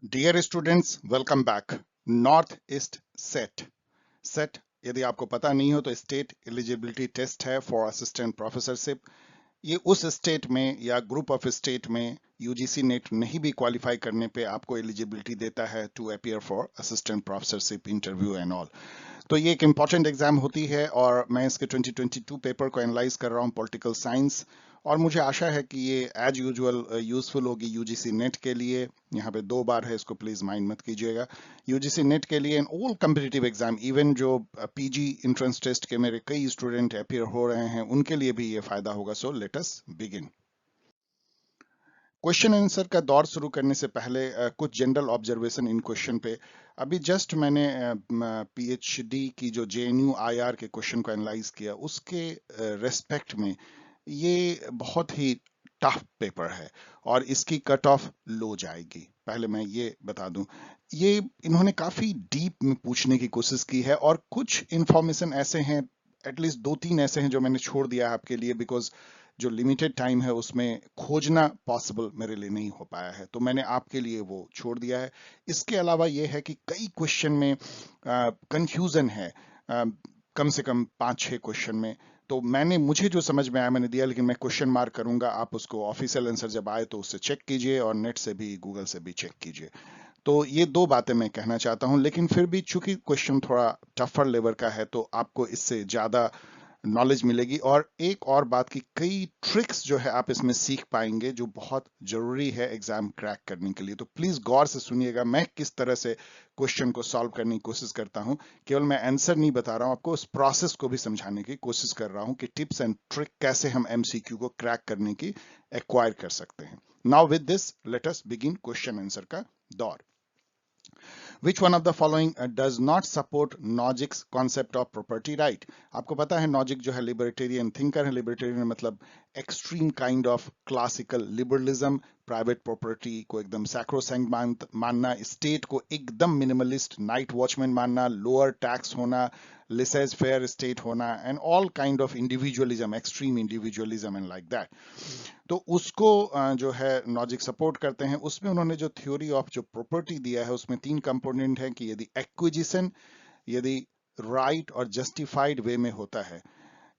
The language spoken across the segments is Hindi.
Dear students, welcome back. North east set set यदि आपको पता नहीं हो तो स्टेट एलिजिबिलिटी टेस्ट है फॉर असिस्टेंट प्रोफेसरशिप। ये उस स्टेट में या ग्रुप ऑफ स्टेट में यूजीसी नेट नहीं भी क्वालिफाई करने पे आपको एलिजिबिलिटी देता है to appear for assistant professorship interview and all. तो ये एक इम्पॉर्टेंट एग्जाम होती है और मैं इसके 2022 पेपर को एनालाइज कर रहा हूँ, पॉलिटिकल साइंस। और मुझे आशा है कि ये एज यूजुअल यूजफुल होगी यूजीसी नेट के लिए। यहाँ पे 2 बार है, इसको प्लीज माइंड मत कीजिएगा। यूजीसी नेट के लिए and all competitive exam, even जो पीजी एंट्रेंस टेस्ट के मेरे कई स्टूडेंट अपीयर हो रहे हैं, उनके लिए भी ये फायदा होगा। So let us begin. Question answer का दौर शुरू करने से पहले कुछ जनरल ऑब्जर्वेशन इन क्वेश्चन पे। अभी जस्ट मैंने पीएचडी की जो जेएनयू आईआर के क्वेश्चन को एनालाइज किया, उसके रेस्पेक्ट में ये बहुत ही टफ पेपर है और इसकी कट ऑफ लो जाएगी। पहले मैं ये बता दूं, ये इन्होंने काफी डीप में पूछने की कोशिश की है और कुछ इंफॉर्मेशन ऐसे हैं, एटलीस्ट 2-3 ऐसे हैं जो मैंने छोड़ दिया है आपके लिए, बिकॉज जो लिमिटेड टाइम है उसमें खोजना पॉसिबल मेरे लिए नहीं हो पाया है, तो मैंने आपके लिए वो छोड़ दिया है। इसके अलावा ये है कि कई क्वेश्चन में कंफ्यूजन है, कम से कम 5-6 क्वेश्चन में। तो मुझे जो समझ में आया मैंने दिया, लेकिन मैं क्वेश्चन मार्क करूंगा, आप उसको ऑफिशियल आंसर जब आए तो उससे चेक कीजिए और नेट से भी, गूगल से भी चेक कीजिए। तो ये 2 बातें मैं कहना चाहता हूं, लेकिन फिर भी चूंकि क्वेश्चन थोड़ा टफर लेवल का है तो आपको इससे ज्यादा नॉलेज मिलेगी। और एक और बात की कई ट्रिक्स जो है आप इसमें सीख पाएंगे जो बहुत जरूरी है एग्जाम क्रैक करने के लिए। तो प्लीज गौर से सुनिएगा मैं किस तरह से क्वेश्चन को सॉल्व करने की कोशिश करता हूं। केवल मैं आंसर नहीं बता रहा हूं आपको, उस प्रोसेस को भी समझाने की कोशिश कर रहा हूं कि टिप्स एंड ट्रिक कैसे हम एमसीक्यू को क्रैक करने की एक्वायर कर सकते हैं। Now with this let us begin question answer का दौर। Which one of the following does not support Nogic's concept of property right? आपको पता है नॉजिक जो है लिबर्टेरियन थिंकर है। लिबर्टेरियन मतलब extreme kind of classical liberalism, private property को एकदम सैक्रोसैंक्ट मानना, स्टेट को एकदम मिनिमलिस्ट नाइट वॉचमैन मानना, लोअर टैक्स होना, लेसेज फेयर स्टेट होना, and all kind of individualism, extreme individualism and like that. तो उसको जो है नॉजिक सपोर्ट करते हैं। उसमें उन्होंने जो थ्योरी ऑफ जो प्रॉपर्टी दिया है उसमें 3 कंपोनेंट है कि यदि एक्विजिशन, यदि राइट और जस्टिफाइड वे में होता है,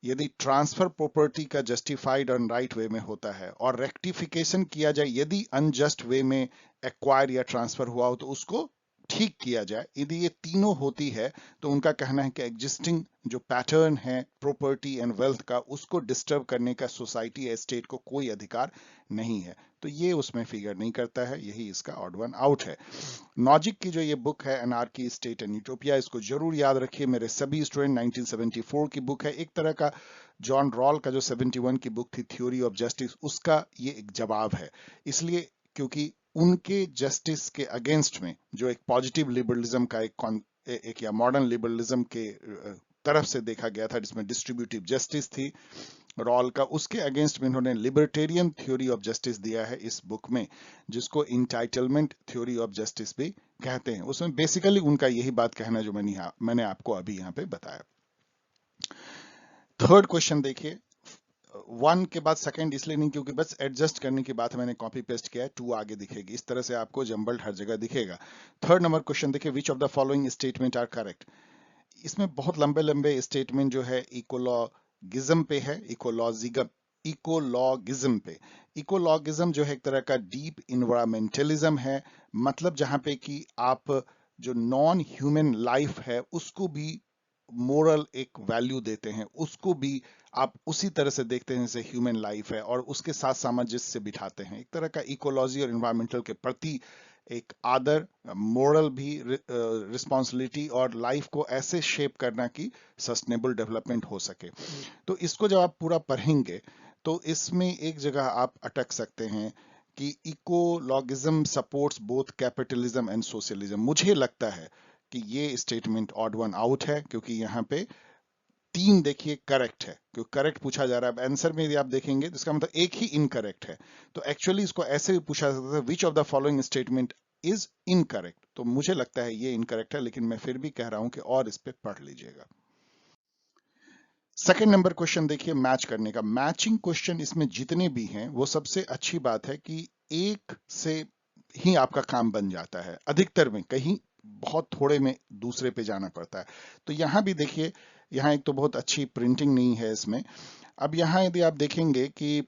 यदि ट्रांसफर प्रॉपर्टी का जस्टिफाइड और राइट वे में होता है, और रेक्टिफिकेशन किया जाए यदि अनजस्ट वे में एक्वायर या ट्रांसफर हुआ हो तो उसको ठीक किया जाए। यदि ये तीनों होती है तो उनका कहना है कि एग्जिस्टिंग जो पैटर्न है प्रॉपर्टी एंड वेल्थ का, उसको डिस्टर्ब करने का सोसाइटी या स्टेट को कोई अधिकार नहीं है। तो ये उसमें फिगर नहीं करता है, यही इसका ऑड वन आउट है। नॉजिक की जो ये बुक है एनार्की स्टेट एंड यूटोपिया, इसको जरूर याद रखिए मेरे सभी स्टूडेंट। 1974 की बुक है, एक तरह का जॉन रॉल का जो 71 की बुक थी थ्योरी ऑफ जस्टिस, उसका ये एक जवाब है। इसलिए क्योंकि उनके जस्टिस के अगेंस्ट में जो एक पॉजिटिव लिबरलिज्म का एक या मॉडर्न लिबरलिज्म के तरफ से देखा गया था जिसमें डिस्ट्रीब्यूटिव जस्टिस थी रॉल का, उसके अगेंस्ट में इन्होंने लिबर्टेरियन थ्योरी ऑफ जस्टिस दिया है इस बुक में, जिसको इंटाइटलमेंट थ्योरी ऑफ जस्टिस भी कहते हैं। उसमें बेसिकली उनका यही बात कहना जो मैंने आपको अभी यहाँ पे बताया। थर्ड क्वेश्चन देखिए, 1 के बाद सेकंड इसलिए नहीं क्योंकि बस एडजस्ट करने की बात मैंने कॉपी पेस्ट किया है, 2 आगे दिखेगी, इस तरह से आपको जंबल्ड हर जगह दिखेगा। थर्ड नंबर क्वेश्चन देखिए, which of the following statement are correct. इसमें बहुत लंबे लंबे स्टेटमेंट जो है इकोलॉगिज्म पे है, इकोलॉगिज्म पे। इकोलॉगिज्म जो है एक तरह का डीप इन्वायरमेंटलिज्म है, मतलब जहां पे कि आप जो नॉन ह्यूमन लाइफ है उसको भी मोरल एक वैल्यू देते हैं, उसको भी आप उसी तरह से देखते हैं जैसे ह्यूमन लाइफ है, और उसके साथ सामंजस्य बिठाते हैं। एक तरह का इकोलॉजी और इन्वायरमेंटल के प्रति एक आदर, मोरल भी रिस्पॉन्सिबिलिटी, और लाइफ को ऐसे शेप करना कि सस्टेनेबल डेवलपमेंट हो सके। तो इसको जब आप पूरा पढ़ेंगे तो इसमें एक जगह आप अटक सकते हैं कि ecologism supports both capitalism and socialism. मुझे लगता है कि ये स्टेटमेंट ऑड वन आउट है, क्योंकि यहाँ पे 3 देखिए करेक्ट है, क्योंकि करेक्ट पूछा जा रहा है। आंसर में यदि आप देखेंगे तो इसका मतलब एक ही इनकरेक्ट है। तो एक्चुअली इसको ऐसे भी पूछा जा सकता है, which of the following statement is incorrect. तो मुझे लगता है ये इनकरेक्ट है, लेकिन मैं फिर भी कह रहा हूं कि और इस पे पढ़ लीजिएगा। सेकेंड नंबर क्वेश्चन देखिए, मैच करने का। मैचिंग क्वेश्चन इसमें जितने भी हैं वो सबसे अच्छी बात है कि एक से ही आपका काम बन जाता है, अधिकतर में, कहीं बहुत थोड़े में दूसरे पे जाना पड़ता है। तो यहाँ भी देखिए, यहाँ एक तो बहुत अच्छी प्रिंटिंग नहीं है इसमें। अब यहाँ यदि आप देखेंगे कि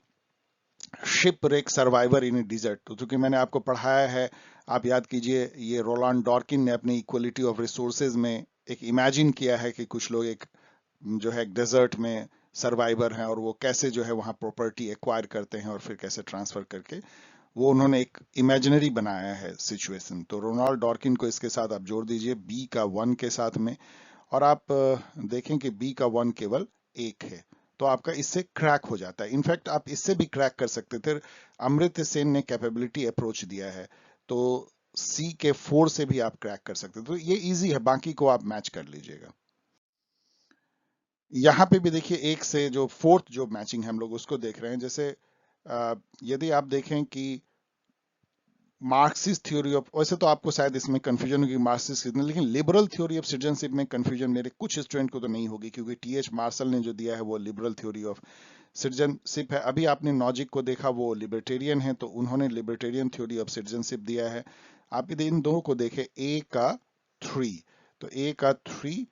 शिप रेक सर्वाइवर इन डिजर्ट, तो चूंकि मैंने आपको पढ़ाया है, आप याद कीजिए, ये रोलांड डॉर्किन ने अपने इक्वलिटी ऑफ रिसोर्सेज में एक इमेजिन किया है कि कुछ लोग एक जो है डेजर्ट में सर्वाइवर हैं और वो कैसे जो है वहां प्रॉपर्टी एक्वायर करते हैं और फिर कैसे ट्रांसफर करके, वो उन्होंने एक इमेजिनरी बनाया है सिचुएशन। तो रोनाल्ड डॉर्किन को इसके साथ आप जोड़ दीजिए बी का 1 के साथ में, और आप देखें कि बी का 1 केवल 1 है, तो आपका इससे क्रैक हो जाता है। इनफैक्ट आप इससे भी क्रैक कर सकते थे, अमृत सेन ने कैपेबिलिटी अप्रोच दिया है, तो सी के 4 से भी आप क्रैक कर सकते थे। तो ये इजी है, बाकी को आप मैच कर लीजिएगा। यहाँ पे भी देखिए, एक से जो फोर्थ जो मैचिंग है हम लोग उसको देख रहे हैं। जैसे यदि आप देखें कि मार्क्सिस्ट थ्योरी ऑफ, वैसे तो आपको शायद इसमें कंफ्यूजन होगी मार्क्सिस्ट कितने, लेकिन लिबरल थ्योरी ऑफ सिटीजनशिप में कंफ्यूजन मेरे कुछ स्टूडेंट को तो नहीं होगी, क्योंकि टीएच मार्शल ने जो दिया है वो लिबरल थ्योरी ऑफ सिटीजनशिप है। अभी आपने नॉजिक को देखा, वो लिबर्टेरियन है, तो उन्होंने लिबर्टेरियन थ्योरी ऑफ सिटीजनशिप दिया है। आप यदि इन दो को देखें, ए का 3, तो ए का 3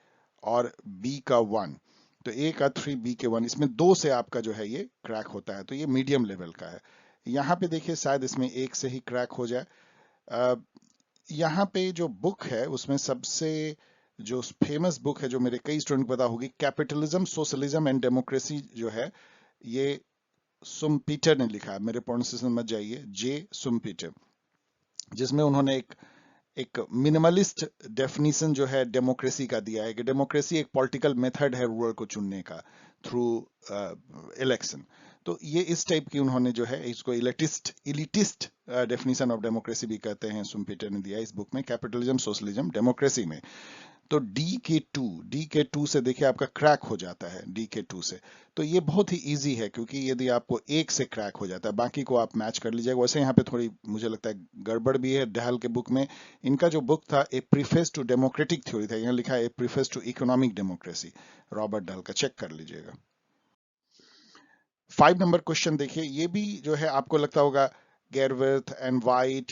और बी का 1, तो ए का 3 बी के 1, इसमें 2 से आपका जो है ये क्रैक होता है, तो ये मीडियम लेवल का है। यहाँ पे देखिए शायद इसमें 1 से ही क्रैक हो जाए। अ, यहाँ पे जो बुक है उसमें सबसे जो फेमस बुक है, जो मेरे कई स्टूडेंट को पता होगी, कैपिटलिज्म सोशलिज्म एंड डेमोक्रेसी जो है, ये सुम्पीटर ने लिखा है, मेरे प्रोनाउंसिएशन मत जाइए, जे सुम्पीटर, जिसमें उन्होंने एक मिनिमलिस्ट डेफिनेशन जो है डेमोक्रेसी का दिया है, कि डेमोक्रेसी एक पॉलिटिकल मेथड है रूलर को चुनने का थ्रू इलेक्शन। तो ये इस टाइप की उन्होंने जो है इसको इलिटिस्ट डेफिनेशन ऑफ डेमोक्रेसी भी कहते हैं, सुम्पीटर ने दिया इस बुक में, कैपिटलिज्म सोशलिज्म डेमोक्रेसी में। तो डी के टू से देखिए आपका क्रैक हो जाता है, डी के 2 से। तो ये बहुत ही इजी है, क्योंकि यदि आपको एक से क्रैक हो जाता है, बाकी को आप मैच कर लीजिएगा। वैसे यहाँ पे थोड़ी मुझे लगता है गड़बड़ भी है डहल के बुक में। इनका जो बुक था a preface to democratic theory था, यहाँ लिखा है a preface to economic democracy, Robert Dahl का, चेक कर लीजिएगा। 5 नंबर क्वेश्चन देखिए, ये भी जो है आपको लगता होगा गेरवर्थ एंड वाइट,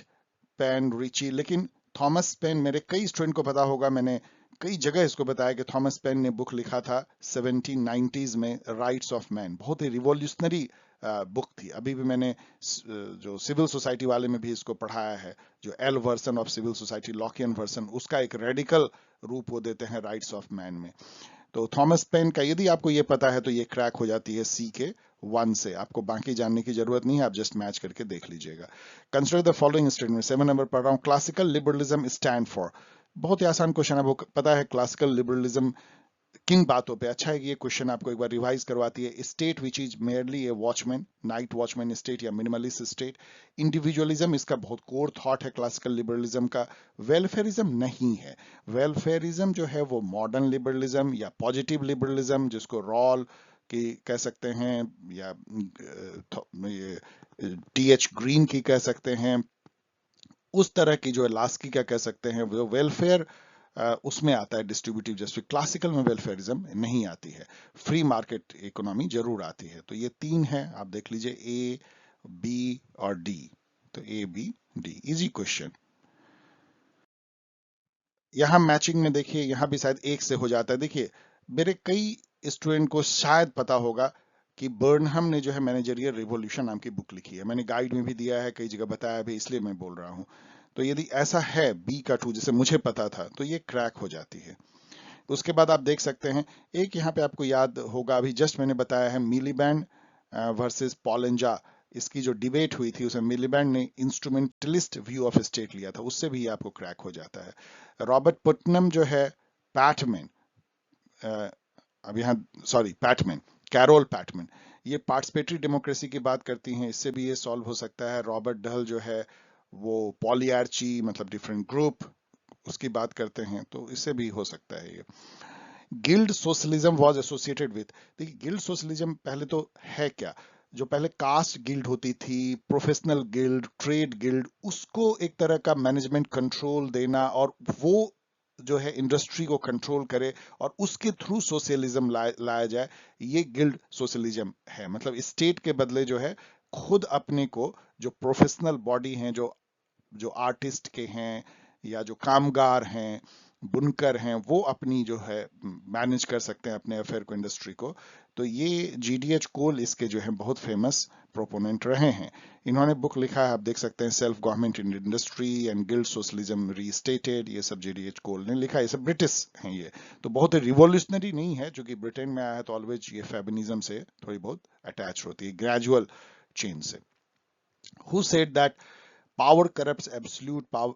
पेन, रिची, लेकिन थॉमस पेन, मेरे कई स्टूडेंट को पता होगा, मैंने कई जगह इसको बताया कि थॉमस पेन ने बुक लिखा था 1790s में, राइट्स ऑफ मैन, बहुत ही रिवॉल्यूशनरी बुक थी। अभी भी मैंने जो सिविल सोसाइटी वाले में भी इसको पढ़ाया है, जो L version of civil society, Lockean version, उसका एक रेडिकल रूप वो देते हैं राइट्स ऑफ मैन में। तो थॉमस पेन का यदि आपको ये पता है तो ये क्रैक हो जाती है सी के 1 से, आपको बाकी जानने की जरूरत नहीं है, आप जस्ट मैच करके देख लीजिएगा। Consider the following statement, 7 number पढ़ रहा हूँ, क्लासिकल लिबरलिज्म स्टैंड फॉर, बहुत ही आसान क्वेश्चन है, वो पता है क्लासिकल लिबरलिज्म किन बातों पे, अच्छा है कि ये क्वेश्चन आपको एक बार रिवाइज करवाती है। State which is merely A watchman, night watchman state या मिनिमलिस्ट स्टेट। इंडिविजुअलिज्म इसका बहुत कोर थॉट है क्लासिकल लिबरलिज्म का। वेलफेयरिज्म नहीं है, वेलफेयरिज्म जो है वो मॉडर्न लिबरलिज्म या पॉजिटिव लिबरलिज्म, जिसको रॉल की कह सकते हैं, या टीएच ग्रीन की कह सकते हैं, उस तरह की जो लास्की का कह सकते हैं, वो वेलफेयर उसमें आता है डिस्ट्रीब्यूटिव जस्टिस। क्लासिकल में वेलफेयरिज्म नहीं आती है, फ्री मार्केट इकोनॉमी जरूर आती है। तो ये 3 है, आप देख लीजिए, ए, बी और डी। तो ए, बी, डी, इजी क्वेश्चन। यहां मैचिंग में देखिए, यहां भी शायद 1 से हो जाता है। देखिए मेरे कई स्टूडेंट को शायद पता होगा कि बर्नहम ने जो है मैनेजरियल रिवॉल्यूशन नाम की बुक लिखी है, मैंने गाइड में भी दिया है, कई जगह बताया भी, इसलिए मैं बोल रहा हूं। तो यदि ऐसा है बी का 2, जैसे मुझे पता था, तो ये क्रैक हो जाती है। उसके बाद आप देख सकते हैं, एक यहाँ पे आपको याद होगा, अभी जस्ट मैंने बताया है, मिलीबैंड वर्सेस पॉलेंजा, इसकी जो डिबेट हुई थी उसमें मिलीबैंड ने इंस्ट्रूमेंटलिस्ट व्यू ऑफ स्टेट लिया था, उससे भी आपको क्रैक हो जाता है। रॉबर्ट पुटनम जो है, पैटमैन, अब यहाँ सॉरी पैटमैन, कैरोल पैटमैन, ये पार्टिसिपेटरी डेमोक्रेसी की बात करती हैं, इससे भी ये सॉल्व हो सकता है। रॉबर्ट डहल जो है वो पॉलीआर्ची, मतलब डिफरेंट ग्रुप, उसकी बात करते हैं, तो इससे भी हो सकता है ये। Guild socialism was associated with, देखिए गिल्ड सोशलिज्म पहले तो है क्या, जो पहले कास्ट गिल्ड होती थी, प्रोफेशनल गिल्ड, ट्रेड गिल्ड, उसको एक तरह का मैनेजमेंट कंट्रोल देना, और वो जो है इंडस्ट्री को कंट्रोल करे और उसके थ्रू सोशलिज्म लाया जाए, ये गिल्ड सोशलिज्म है। मतलब स्टेट के बदले जो है खुद अपने को, जो प्रोफेशनल बॉडी हैं, जो जो आर्टिस्ट के हैं या जो कामगार हैं, बुनकर हैं, वो अपनी जो है मैनेज कर सकते हैं अपने अफेयर को, इंडस्ट्री को। तो ये GDH कोल इसके जो है बहुत फेमस प्रोपोनेंट रहे हैं। इन्होंने बुक लिखा है, आप देख सकते हैं, self government in industry and guild socialism restated, ये सब GDH कोल ने लिखा है। ये सब ब्रिटिश हैं ये, तो बहुत रिवॉल्यूशनरी नहीं है, जो कि ब्रिटेन में आया है तो ऑलवेज ये फेमिनिज्म से थोड़ी बहुत अटैच होती है, ग्रेजुअल चेंज से। Who said that power corrupts absolute power,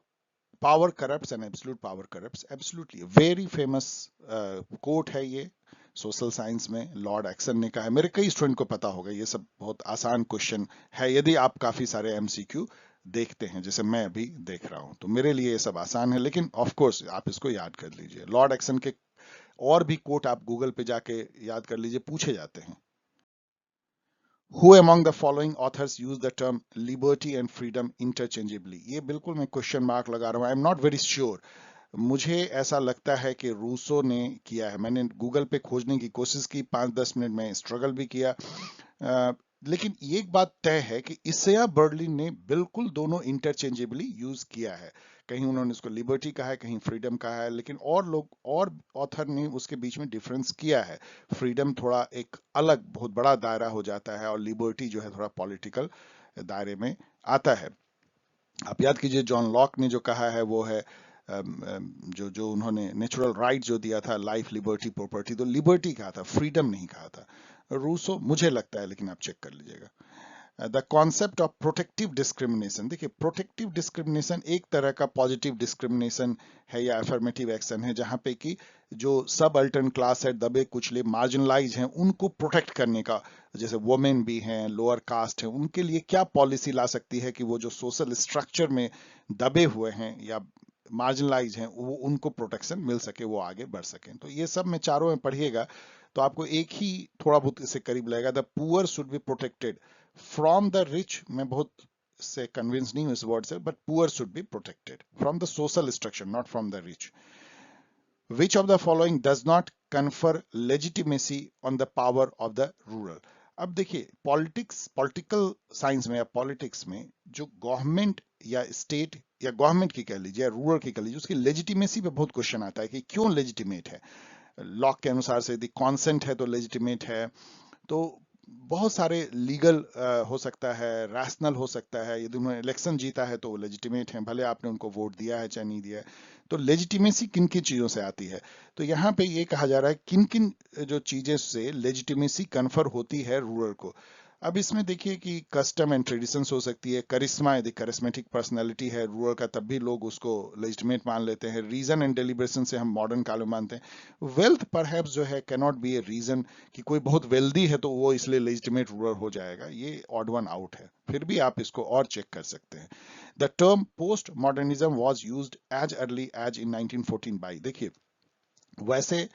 power corrupts and absolute power corrupts? Absolutely, very famous quote है ये, सोशल साइंस में लॉर्ड एक्सन ने कहा है। मेरे कई स्टूडेंट को पता होगा, ये सब बहुत आसान क्वेश्चन है यदि आप काफी सारे MCQ देखते हैं, जैसे मैं अभी देख रहा हूं, तो मेरे लिए ये सब आसान है, लेकिन ऑफ कोर्स आप इसको याद कर लीजिए। लॉर्ड एक्सन के और भी कोट आप गूगल पे जाके याद कर लीजिए, पूछे जाते हैं। Who among the following authors use the term liberty and freedom interchangeably? ये बिल्कुल मैं क्वेश्चन मार्क लगा रहा हूँ, I am not very sure. मुझे ऐसा लगता है कि रूसो ने किया है। मैंने गूगल पे खोजने की कोशिश की, 5-10 मिनट में स्ट्रगल भी किया, लेकिन एक बात तय है कि इसया बर्लिन ने बिल्कुल दोनों इंटरचेंजेबली यूज किया है। कहीं उन्होंने उसको लिबर्टी कहा है, कहीं फ्रीडम कहा है, लेकिन और लोग और ऑथर ने उसके बीच में डिफरेंस किया है। फ्रीडम थोड़ा एक अलग बहुत बड़ा दायरा हो जाता है, और लिबर्टी जो है थोड़ा पॉलिटिकल दायरे में आता है। आप याद कीजिए, जॉन लॉक ने जो कहा है वो है जो जो उन्होंने नेचुरल राइट जो दिया था, लाइफ, लिबर्टी, प्रॉपर्टी, तो लिबर्टी कहा था, फ्रीडम नहीं कहा था। रूसो मुझे लगता है, लेकिन आप चेक कर लीजिएगा। The concept of protective discrimination, देखिए प्रोटेक्टिव डिस्क्रिमिनेशन एक तरह का पॉजिटिव डिस्क्रिमिनेशन है या अफर्मेटिव एक्शन है, जहां पे कि जो सब अल्टर्न क्लास है, दबे कुचले मार्जिनलाइज हैं, उनको प्रोटेक्ट करने का, जैसे वुमेन भी हैं, लोअर कास्ट हैं, उनके लिए क्या पॉलिसी ला सकती है कि वो जो सोशल स्ट्रक्चर में दबे हुए हैं या मार्जिनलाइज हैं, वो उनको प्रोटेक्शन मिल सके, वो आगे बढ़ सकें। तो ये सब में चारों में पढ़िएगा तो आपको एक ही थोड़ा बहुत इससे करीब लगेगा। The poor should be protected from the rich, मैं बहुत से कन्विंस नहीं हूं इस वर्ड से, but poor should be protected from the social structure, not from the rich. Which of the following does not confer legitimacy on the power of the ruler? अब देखिए, पॉलिटिक्स, पॉलिटिकल साइंस में या पॉलिटिक्स में जो गवर्नमेंट या स्टेट या गवर्नमेंट की कह लीजिए या रूलर की कह लीजिए, उसकी लेजिटिमेसी पे बहुत क्वेश्चन आता है कि क्यों लेजिटिमेट है। लॉ के अनुसार से यदि कॉन्सेंट है तो लेजिटिमेट है, तो बहुत सारे लीगल हो सकता है, रैशनल हो सकता है, यदि उन्होंने इलेक्शन जीता है तो वो लेजिटिमेट हैं, भले आपने उनको वोट दिया है चाहे नहीं दिया है। तो लेजिटिमेसी किन किन चीजों से आती है, तो यहाँ पे ये कहा जा रहा है किन किन जो चीजें से लेजिटिमेसी कन्फर होती है रूलर को। अब इसमें देखिए कि कस्टम एंड ट्रेडिशंस हो सकती है, करिश्मा, यदि करिश्मेटिक पर्सनैलिटी है रूलर का, तब भी लोग उसको लेजिटिमेट मान लेते हैं। रीजन एंड डेलिब्रेशन से हम मॉडर्न काल में मानते हैं। वेल्थ परहैप्स जो है कैनॉट बी ए रीजन, कि कोई बहुत वेल्दी है तो वो इसलिए लेजिटिमेट रूलर हो जाएगा, ये ऑड वन आउट है। फिर भी आप इसको और चेक कर सकते हैं। The term post modernism was use as early as in 1914 by, देखिए वैसे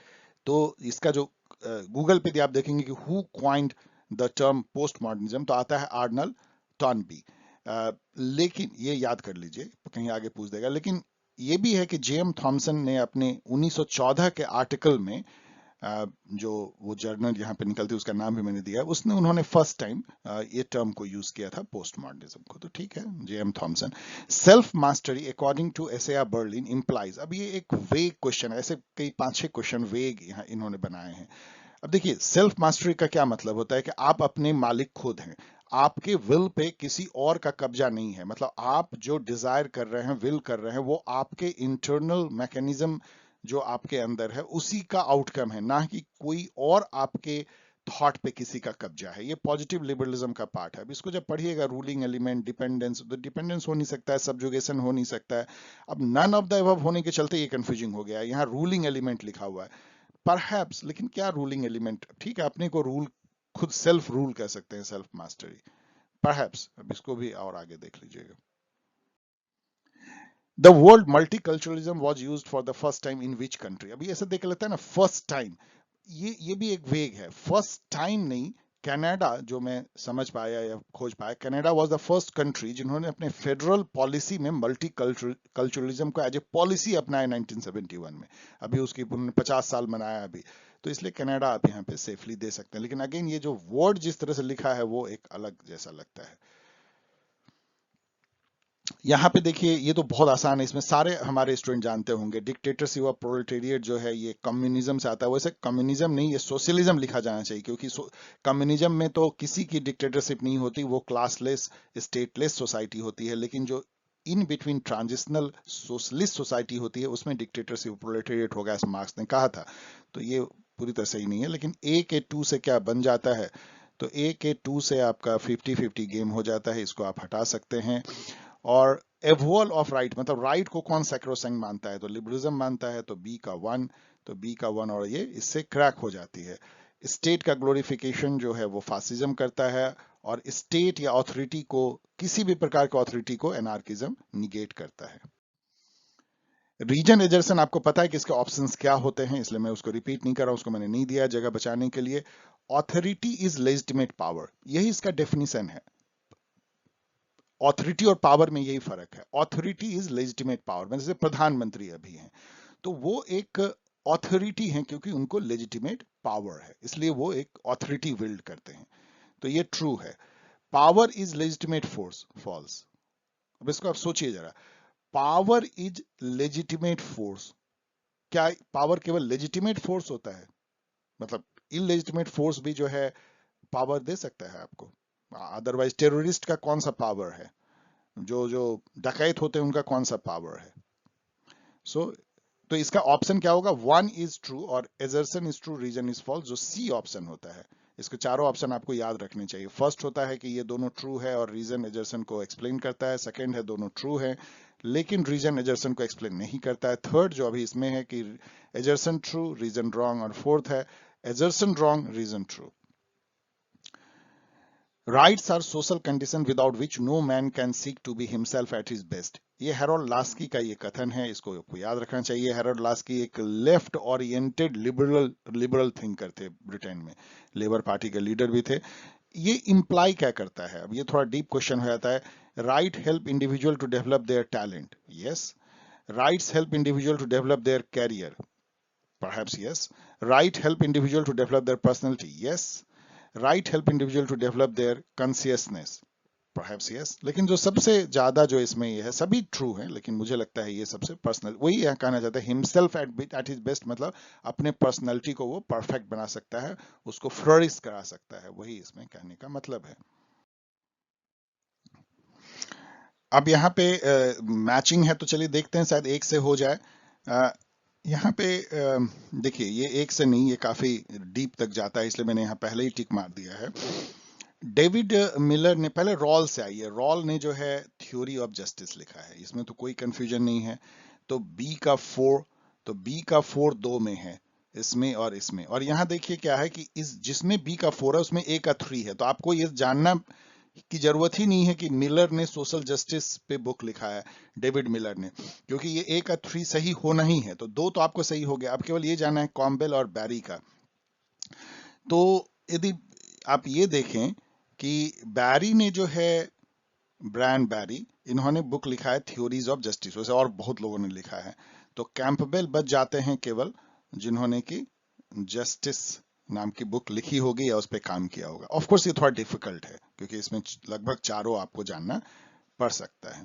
तो इसका जो गूगल पे आप देखेंगे कि who coined the term post modernism, तो आता है आर्नल्ड टॉनबी। लेकिन ये याद कर लीजिए, कहीं आगे पूछ देगा, लेकिन ये भी है कि जेएम थॉमसन ने अपने 1914 के आर्टिकल में जो वो जर्नल यहाँ पे निकलती है उसका नाम भी मैंने दिया, उसने उन्होंने फर्स्ट टाइम ये टर्म को यूज किया था, पोस्ट मॉडर्निज्म को। तो ठीक है, JM Thomson. Self mastery according to Isaiah Berlin implies, अब ये एक वेग क्वेश्चन है, ऐसे कई 5-6 क्वेश्चन वेग यहाँ इन्होंने बनाए हैं। अब देखिए, सेल्फ मास्टरी का क्या मतलब होता है कि आप अपने मालिक खुद हैं, आपके विल पे किसी और का कब्जा नहीं है। मतलब आप जो डिजायर कर रहे हैं, विल कर रहे हैं, वो आपके इंटरनल मैकेनिज्म जो आपके अंदर है उसी का आउटकम है, ना कि कोई और आपके थॉट पे किसी का कब्जा है। ये पॉजिटिव लिबरलिज्म का पार्ट है। अब इसको जब पढ़िएगा, रूलिंग एलिमेंट, डिपेंडेंस, तो डिपेंडेंस हो नहीं सकता है, सब्जुगेशन हो नहीं सकता है। अब नन ऑफ द अबव होने के चलते ये कंफ्यूजिंग हो गया है। यहाँ रूलिंग एलिमेंट लिखा हुआ है परहैप्स, लेकिन क्या रूलिंग एलिमेंट, ठीक है, अपने को रूल खुद सेल्फ रूल कह सकते हैं, सेल्फ मास्टरी परहैप्स। अब इसको भी और आगे देख लीजिएगा। The world multiculturalism was used for the first time in which country, अभी ऐसा देख लेता है ना, फर्स्ट टाइम, ये भी एक वेग है, फर्स्ट टाइम नहीं। कनाडा, जो मैं समझ पाया या खोज पाया, Canada was the first country जिन्होंने अपने फेडरल पॉलिसी में मल्टी कल्चरलिज्म को एज ए पॉलिसी अपनाया 1971 में। अभी उसकी उन्होंने 50 साल मनाया अभी, तो इसलिए कनाडा आप यहाँ पे सेफली दे सकते हैं। लेकिन अगेन ये जो वर्ड जिस तरह से लिखा है वो एक अलग जैसा लगता है। यहाँ पे देखिए ये तो बहुत आसान है, इसमें सारे हमारे स्टूडेंट जानते होंगे। डिक्टेटरशिप और प्रोलेटेरिएट जो है ये कम्युनिज्म से आता है। वैसे कम्युनिज्म नहीं, ये सोशलिज्म लिखा जाना चाहिए, क्योंकि कम्युनिज्म में तो किसी की डिक्टेटरशिप नहीं होती, वो क्लासलेस स्टेटलेस सोसाइटी होती है। लेकिन जो in between transitional socialist society होती है उसमें डिक्टेटरशिप प्रोलेटेरिएट होगा, ऐसा मार्क्स ने कहा था। तो ये पूरी तरह सही नहीं है। लेकिन ए के 2 से क्या बन जाता है, तो ए के 2 से आपका 50-50 गेम हो जाता है, इसको आप हटा सकते हैं। और एवोल ऑफ राइट, मतलब राइट को कौन सैक्रोसेंट मानता है, तो लिबरलिज्म मानता है, तो बी का 1, तो बी का 1 और ये इससे क्रैक हो जाती है। स्टेट का ग्लोरिफिकेशन जो है वो फासिज्म करता है, और स्टेट या ऑथोरिटी को, किसी भी प्रकार की ऑथोरिटी को एनार्किज्म निगेट करता है। रीजन एजर्सन आपको पता है कि इसके ऑप्शंस क्या होते हैं, इसलिए मैं उसको रिपीट नहीं कर रहा हूं, उसको मैंने नहीं दिया जगह बचाने के लिए। ऑथोरिटी इज लेजिटिमेट पावर, यही इसका डेफिनेशन है। ऑथोरिटी और पावर में यही फर्क है। ऑथोरिटी इज लेजिटिमेट पावर, मतलब जैसे प्रधानमंत्री अभी हैं, तो वो एक ऑथोरिटी हैं क्योंकि उनको लेजिटिमेट पावर है, इसलिए वो एक ऑथोरिटी विल्ड करते हैं। तो ये ट्रू है। Power is legitimate force, false. अब इसको आप सोचिए जरा, पावर इज लेजिटिमेट फोर्स, क्या पावर केवल लेजिटिमेट फोर्स होता है? मतलब इलेजिटिमेट फोर्स भी जो है पावर दे सकता है आपको। अदरवाइज टेररिस्ट का कौन सा पावर है, जो जो डकैत होते हैं उनका कौन सा पावर है? सो तो इसका ऑप्शन क्या होगा? 1 इज ट्रू और assertion is true, reason is false, जो सी ऑप्शन होता है। इसके चारों ऑप्शन आपको याद रखने चाहिए। फर्स्ट होता है कि ये दोनों ट्रू है और रीजन एजर्सन को एक्सप्लेन करता है। सेकंड है दोनों ट्रू है लेकिन रीजन एजर्सन को एक्सप्लेन नहीं करता है। थर्ड जो अभी इसमें है कि एजर्सन ट्रू, रीजन रॉन्ग, और फोर्थ है assertion wrong, reason true. Rights are social condition without which no man can seek to be himself at his best. ये हैरोल्ड लास्की का ये कथन है, इसको आपको याद रखना चाहिए। हैरोल्ड लास्की एक लेफ्ट ओरिएंटेड लिबरल थिंकर थे, ब्रिटेन में लेबर पार्टी के लीडर भी थे। ये इंप्लाई क्या करता है? अब ये थोड़ा डीप क्वेश्चन हो जाता है। Right help individual to develop their talent, yes. Rights help individual to develop their career, perhaps yes. Right help individual to develop their personality, yes. Right help individual to develop their consciousness, perhaps yes. लेकिन जो सबसे ज्यादा जो इसमें ये है, सभी ट्रू है लेकिन मुझे लगता है ये सबसे पर्सनल, वही यहाँ कहना चाहता है हिमसेल्फ एट हिज बेस्ट, मतलब अपने पर्सनैलिटी को वो परफेक्ट बना सकता है, उसको फ्लोरिश करा सकता है, वही इसमें कहने का मतलब है। अब यहाँ पे मैचिंग है तो चलिए देखते हैं, शायद एक से हो जाए। यहाँ पे देखिए ये एक से नहीं, ये काफी डीप तक जाता है, इसलिए मैंने यहाँ पहले ही टिक मार दिया है। डेविड मिलर ने, पहले रॉल से आइए, रॉल ने जो है थ्योरी ऑफ जस्टिस लिखा है, इसमें तो कोई कंफ्यूजन नहीं है। तो बी का 4, तो बी का 4 दो में है, इसमें और इसमें। और यहाँ देखिए क्या है कि इस जिसमें बी का 4 है उसमें ए का 3 है, तो आपको ये जानना की जरूरत ही नहीं है कि मिलर ने सोशल जस्टिस पे बुक लिखा है, डेविड मिलर ने, क्योंकि ये ए का 3 सही होना ही है, तो दो तो आपको सही हो गया। अब केवल ये जाना है कॉम्बेल और बैरी का। तो यदि आप ये देखें कि बैरी ने जो है, ब्रायन बैरी, इन्होंने बुक लिखा है थ्योरीज ऑफ जस्टिस, वैसे और बहुत लोगों ने लिखा है। तो कैंपबेल बच जाते हैं केवल जिन्होंने की जस्टिस नाम की बुक लिखी होगी या उस पर काम किया होगा। ऑफ कोर्स ये थोड़ा डिफिकल्ट है क्योंकि इसमें लगभग चारों आपको जानना पड़ सकता है।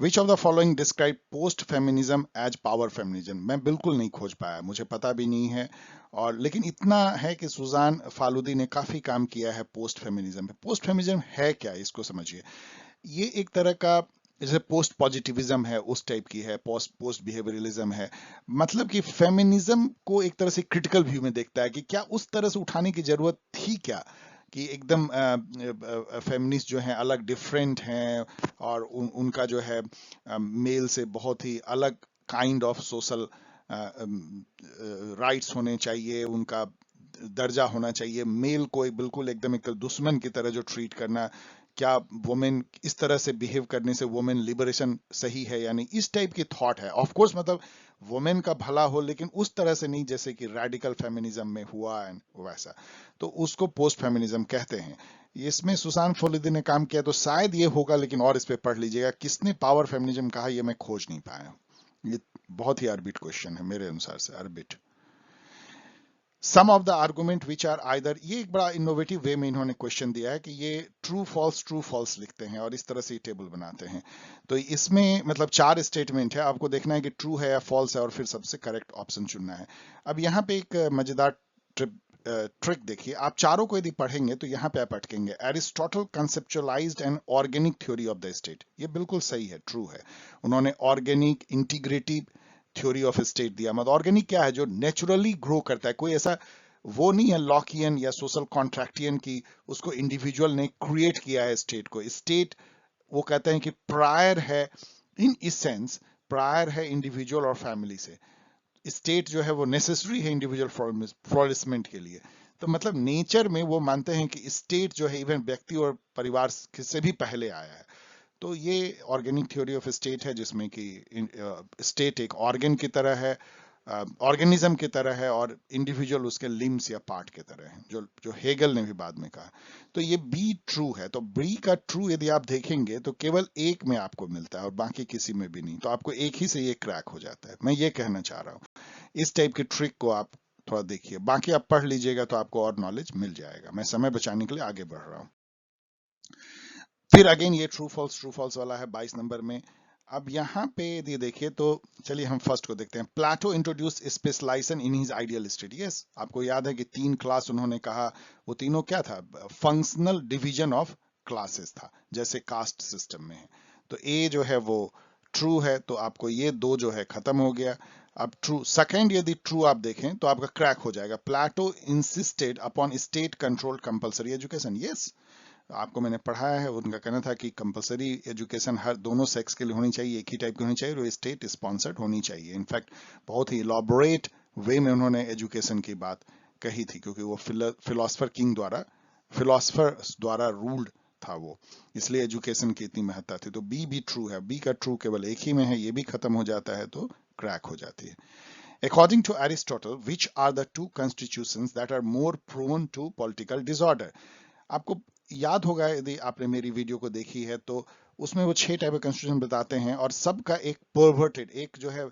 Which of the following describe post feminism as power feminism? मैं बिल्कुल नहीं खोज पाया, मुझे पता भी नहीं है। और लेकिन इतना है कि सुजान फालूदी ने काफी काम किया है पोस्ट फेमिनिज्म पे। पोस्ट फेमिनिज्म है क्या, इसको समझिए। ये एक तरह का, जैसे पोस्ट पॉजिटिविज्म है उस टाइप की है, पोस्ट बिहेवियरलिज्म है। मतलब कि फेमिनिज्म को एक तरह से क्रिटिकल व्यू में देखता है कि क्या उस तरह से उठाने की जरूरत थी क्या, कि एकदम फेमिनिस्ट जो हैं अलग डिफरेंट हैं और उनका जो है मेल से बहुत ही अलग काइंड ऑफ सोशल राइट्स होने चाहिए, उनका दर्जा होना चाहिए। मेल को बिल्कुल एकदम एक दुश्मन की तरह जो ट्रीट करना, क्या वुमेन इस तरह से बिहेव करने से वुमेन लिबरेशन सही है, यानी इस टाइप की थॉट है। ऑफ कोर्स मतलब वुमेन का भला हो लेकिन उस तरह से नहीं जैसे कि रेडिकल फेमिनिज्म में हुआ एंड वैसा, तो उसको पोस्ट फेमिनिज्म कहते हैं। इसमें सुसान फोलिदी ने काम किया तो शायद ये होगा, लेकिन और इस पे पढ़ लीजिएगा। किसने पावर फेमिनिज्म कहा ये मैं खोज नहीं पाया, ये बहुत ही अरबिट क्वेश्चन है मेरे अनुसार से, अरबिट। Some of the argument which are either, ये एक बड़ा इनोवेटिव वे में इन्होंने क्वेश्चन दिया है कि ये ट्रू फॉल्स लिखते हैं और इस तरह से ये टेबल बनाते हैं। तो इसमें मतलब 4 स्टेटमेंट है, आपको देखना है कि ट्रू है या फॉल्स है और फिर सबसे करेक्ट ऑप्शन चुनना है। अब यहाँ पे एक मजेदार ट्रिक देखिए, आप चारों को यदि पढ़ेंगे तो यहाँ पे आप अटकेंगे। Aristotle conceptualized an organic theory of the state, ये बिल्कुल सही है, ट्रू है। उन्होंने organic integrative theory of state दिया। मतलब ऑर्गेनिक क्या है, जो नेचुरली ग्रो करता है, कोई ऐसा वो नहीं है लॉकियन या सोशल कॉन्ट्रैक्टियन की उसको इंडिविजुअल ने क्रिएट किया है स्टेट को। स्टेट वो कहते हैं कि प्रायर है, इन इस सेंस प्रायर है इंडिविजुअल और फैमिली से। स्टेट जो है वो नेसेसरी है इंडिविजुअल फ्लोरिशमेंट के लिए। तो मतलब नेचर में वो मानते हैं कि स्टेट जो है इवन व्यक्ति और परिवार से भी पहले आया है। तो ये ऑर्गेनिक थ्योरी ऑफ स्टेट है, जिसमें कि स्टेट एक ऑर्गन की तरह है, ऑर्गेनिज्म की तरह है, और इंडिविजुअल उसके लिम्स या पार्ट की तरह है, जो जो हेगल ने भी बाद में कहा। तो ये बी ट्रू है। तो बी का ट्रू यदि आप देखेंगे तो केवल एक में आपको मिलता है और बाकी किसी में भी नहीं, तो आपको एक ही से ये क्रैक हो जाता है। मैं ये कहना चाह रहा हूँ, इस टाइप की ट्रिक को आप थोड़ा देखिए, बाकी आप पढ़ लीजिएगा तो आपको और नॉलेज मिल जाएगा। मैं समय बचाने के लिए आगे बढ़ रहा हूँ। फिर अगेन ये ट्रू फॉल्स वाला है 22 नंबर में। अब यहाँ पे यदि देखिए तो चलिए हम फर्स्ट को देखते हैं। Plato introduce specialization in his ideal state. Yes, आपको याद है कि 3 क्लास उन्होंने कहा, वो तीनों क्या था, फंक्शनल डिवीजन ऑफ क्लासेस था, जैसे कास्ट सिस्टम में है। तो ए जो है वो ट्रू है, तो आपको ये दो जो है खत्म हो गया। अब ट्रू सेकंड यदि ट्रू आप देखें तो आपका क्रैक हो जाएगा। Plato insisted upon state controlled compulsory education. Yes, आपको मैंने पढ़ाया है, उनका कहना था कि कंपलसरी एजुकेशन हर दोनों सेक्स के लिए होनी चाहिए, एक ही टाइप की होनी चाहिए, और स्टेट स्पॉन्सर्ड होनी चाहिए। इनफैक्ट बहुत ही इलॉबोरेट वे में उन्होंने एजुकेशन की बात कही थी, क्योंकि वो फिलोसफर्स द्वारा रूल्ड था वो, इसलिए एजुकेशन की इतनी महत्ता थी। तो बी भी ट्रू है, बी का ट्रू केवल एक ही में है, ये भी खत्म हो जाता है तो क्रैक हो जाती है। According to Aristotle, which are the two constitutions that are more prone to political disorder? आपको याद होगा यदि आपने मेरी वीडियो को देखी है तो उसमें वो 6 टाइप के कॉन्स्टिट्यूशन बताते हैं, और सबका एक परवर्टेड, एक जो है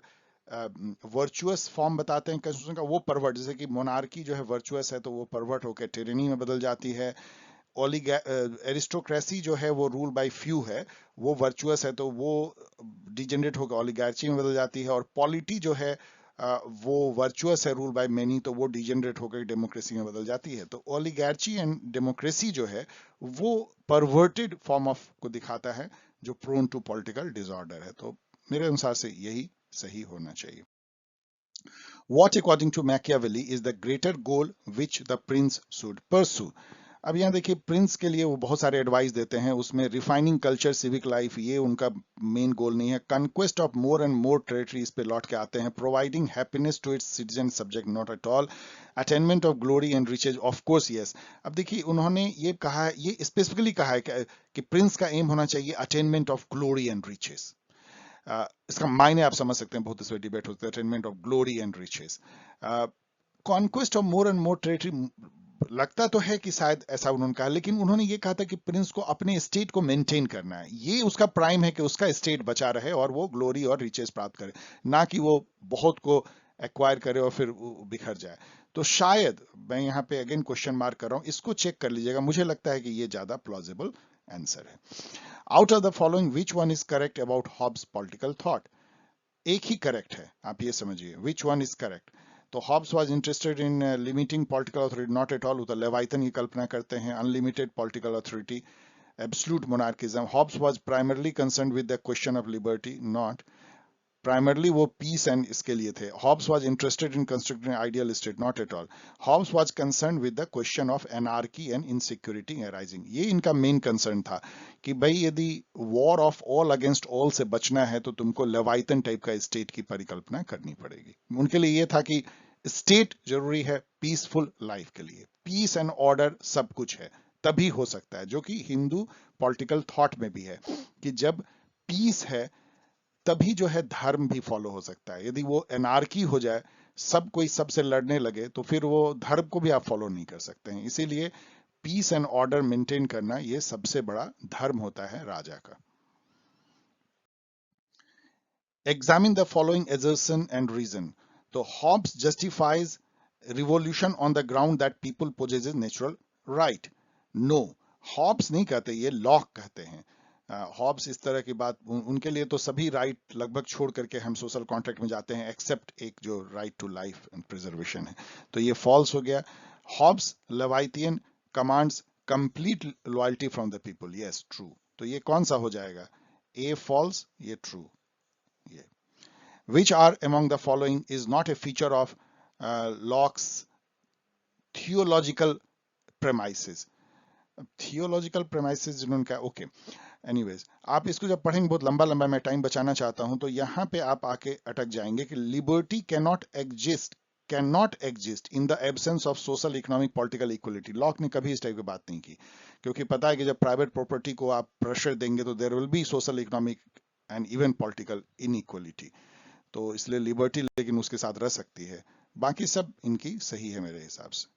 वर्चुअस फॉर्म बताते हैं कॉन्स्टिट्यूशन का, वो परवर्ट, जैसे कि मोनार्की जो है वर्चुअस है तो वो परवर्ट होकर टिरेनी में बदल जाती है। एरिस्टोक्रेसी जो है वो रूल बाय फ्यू है, वो वर्चुअस है तो वो डिजेनरेट होकर ओलिगार्ची में बदल जाती है। और पॉलिटी जो है वो वर्चुअस है, रूल बाय मेनी, तो वो डिजेनरेट होकर डेमोक्रेसी में बदल जाती है। तो ओलिगार्ची एंड डेमोक्रेसी जो है वो परवर्टेड फॉर्म ऑफ को दिखाता है, जो प्रोन टू पॉलिटिकल डिसऑर्डर है। तो मेरे अनुसार से यही सही होना चाहिए। What according to Machiavelli is the greater goal which the prince should pursue? अब यहाँ देखिए, प्रिंस के लिए वो बहुत सारे एडवाइस देते हैं, उसमें रिफाइनिंग कल्चर, सिविक लाइफ, ये उनका मेन गोल नहीं है। Conquest of more and more territory, इस पे लौट के आते हैं। Providing happiness to its citizen subject, not at all. Attainment of glory and riches, of course yes. अब देखिए उन्होंने ये कहा है, ये स्पेसिफिकली कहा है कि प्रिंस का एम होना चाहिए attainment of glory and riches. इसका मायने आप समझ सकते हैं, बहुत इस पे डिबेट होता है, attainment of glory and riches. Conquest of more and more territory, लगता तो है कि शायद ऐसा उन्होंने कहा, लेकिन उन्होंने ये कहा था कि प्रिंस को अपने स्टेट को मेंटेन करना है, ये उसका प्राइम है कि उसका स्टेट बचा रहे और वो ग्लोरी और रिचेस प्राप्त करे, ना कि वो बहुत को एक्वायर करे और फिर बिखर जाए। तो शायद मैं यहाँ पे अगेन क्वेश्चन मार्क कर रहा हूँ, इसको चेक कर लीजिएगा, मुझे लगता है कि ये ज्यादा प्लॉजिबल आंसर है। Out of the following which one is correct about Hobbes political thought? एक ही करेक्ट है, आप ये समझिए, विच वन इज करेक्ट। तो Hobbes was interested in limiting political authority, not at all, तो लेवाइथन की कल्पना करते हैं unlimited political authority, absolute monarchism. Hobbes was primarily concerned with the question of liberty, not primarily, वो पीस एंड इसके लिए थे। Hobbs was interested in constructing ideal state, not at all. Hobbes was concern with the question of anarchy and insecurity arising, ये इनका मेन कंसर्न था कि भाई यदि war of all against all से बचना है तो तुमको लेवाइथन टाइप का स्टेट की परिकल्पना करनी पड़ेगी। उनके लिए ये था कि स्टेट जरूरी है पीसफुल लाइफ के लिए, पीस एंड ऑर्डर सब कुछ है तभी हो सकता है, जो कि हिंदू पॉलिटिकल थॉट में भी है कि जब पीस है तभी जो है धर्म भी फॉलो हो सकता है। यदि वो एनार्की हो जाए, सब कोई सबसे लड़ने लगे, तो फिर वो धर्म को भी आप फॉलो नहीं कर सकते हैं। इसीलिए पीस एंड ऑर्डर मेंटेन करना ये सबसे बड़ा धर्म होता है राजा का। Examine the following assertion and reason. तो Hobbes justifies revolution on the ground that people possess natural right. No, Hobbes नहीं कहते, ये लॉक कहते हैं। हॉब्स इस तरह की बात, उनके लिए तो सभी राइट लगभग छोड़ करके हम सोशल कॉन्ट्रैक्ट में जाते हैं, एक्सेप्ट एक जो right to life and preservation है, तो ये फॉल्स हो गया। Hobbes Leviathan commands complete loyalty from the people, yes true, तो ये कौन सा हो जाएगा, ए फॉल्स, ये ट्रू। ये which are among the following is not a feature of Locke's theological premises। Theological premises जिन्होंने कहा, ओके एनीवेज, आप इसको जब पढ़ेंगे, बहुत लंबा लंबा मैं टाइम बचाना चाहता हूं, तो यहां पे आप आके अटक जाएंगे कि liberty can not exist in the absence of social economic political equality. Lock ने कभी इस टाइप की बात नहीं की, क्योंकि पता है कि जब प्राइवेट प्रॉपर्टी को आप प्रेशर देंगे तो there will be social economic and even political inequality, तो इसलिए लिबर्टी लेकिन उसके साथ रह सकती है, बाकी सब इनकी सही है मेरे हिसाब से।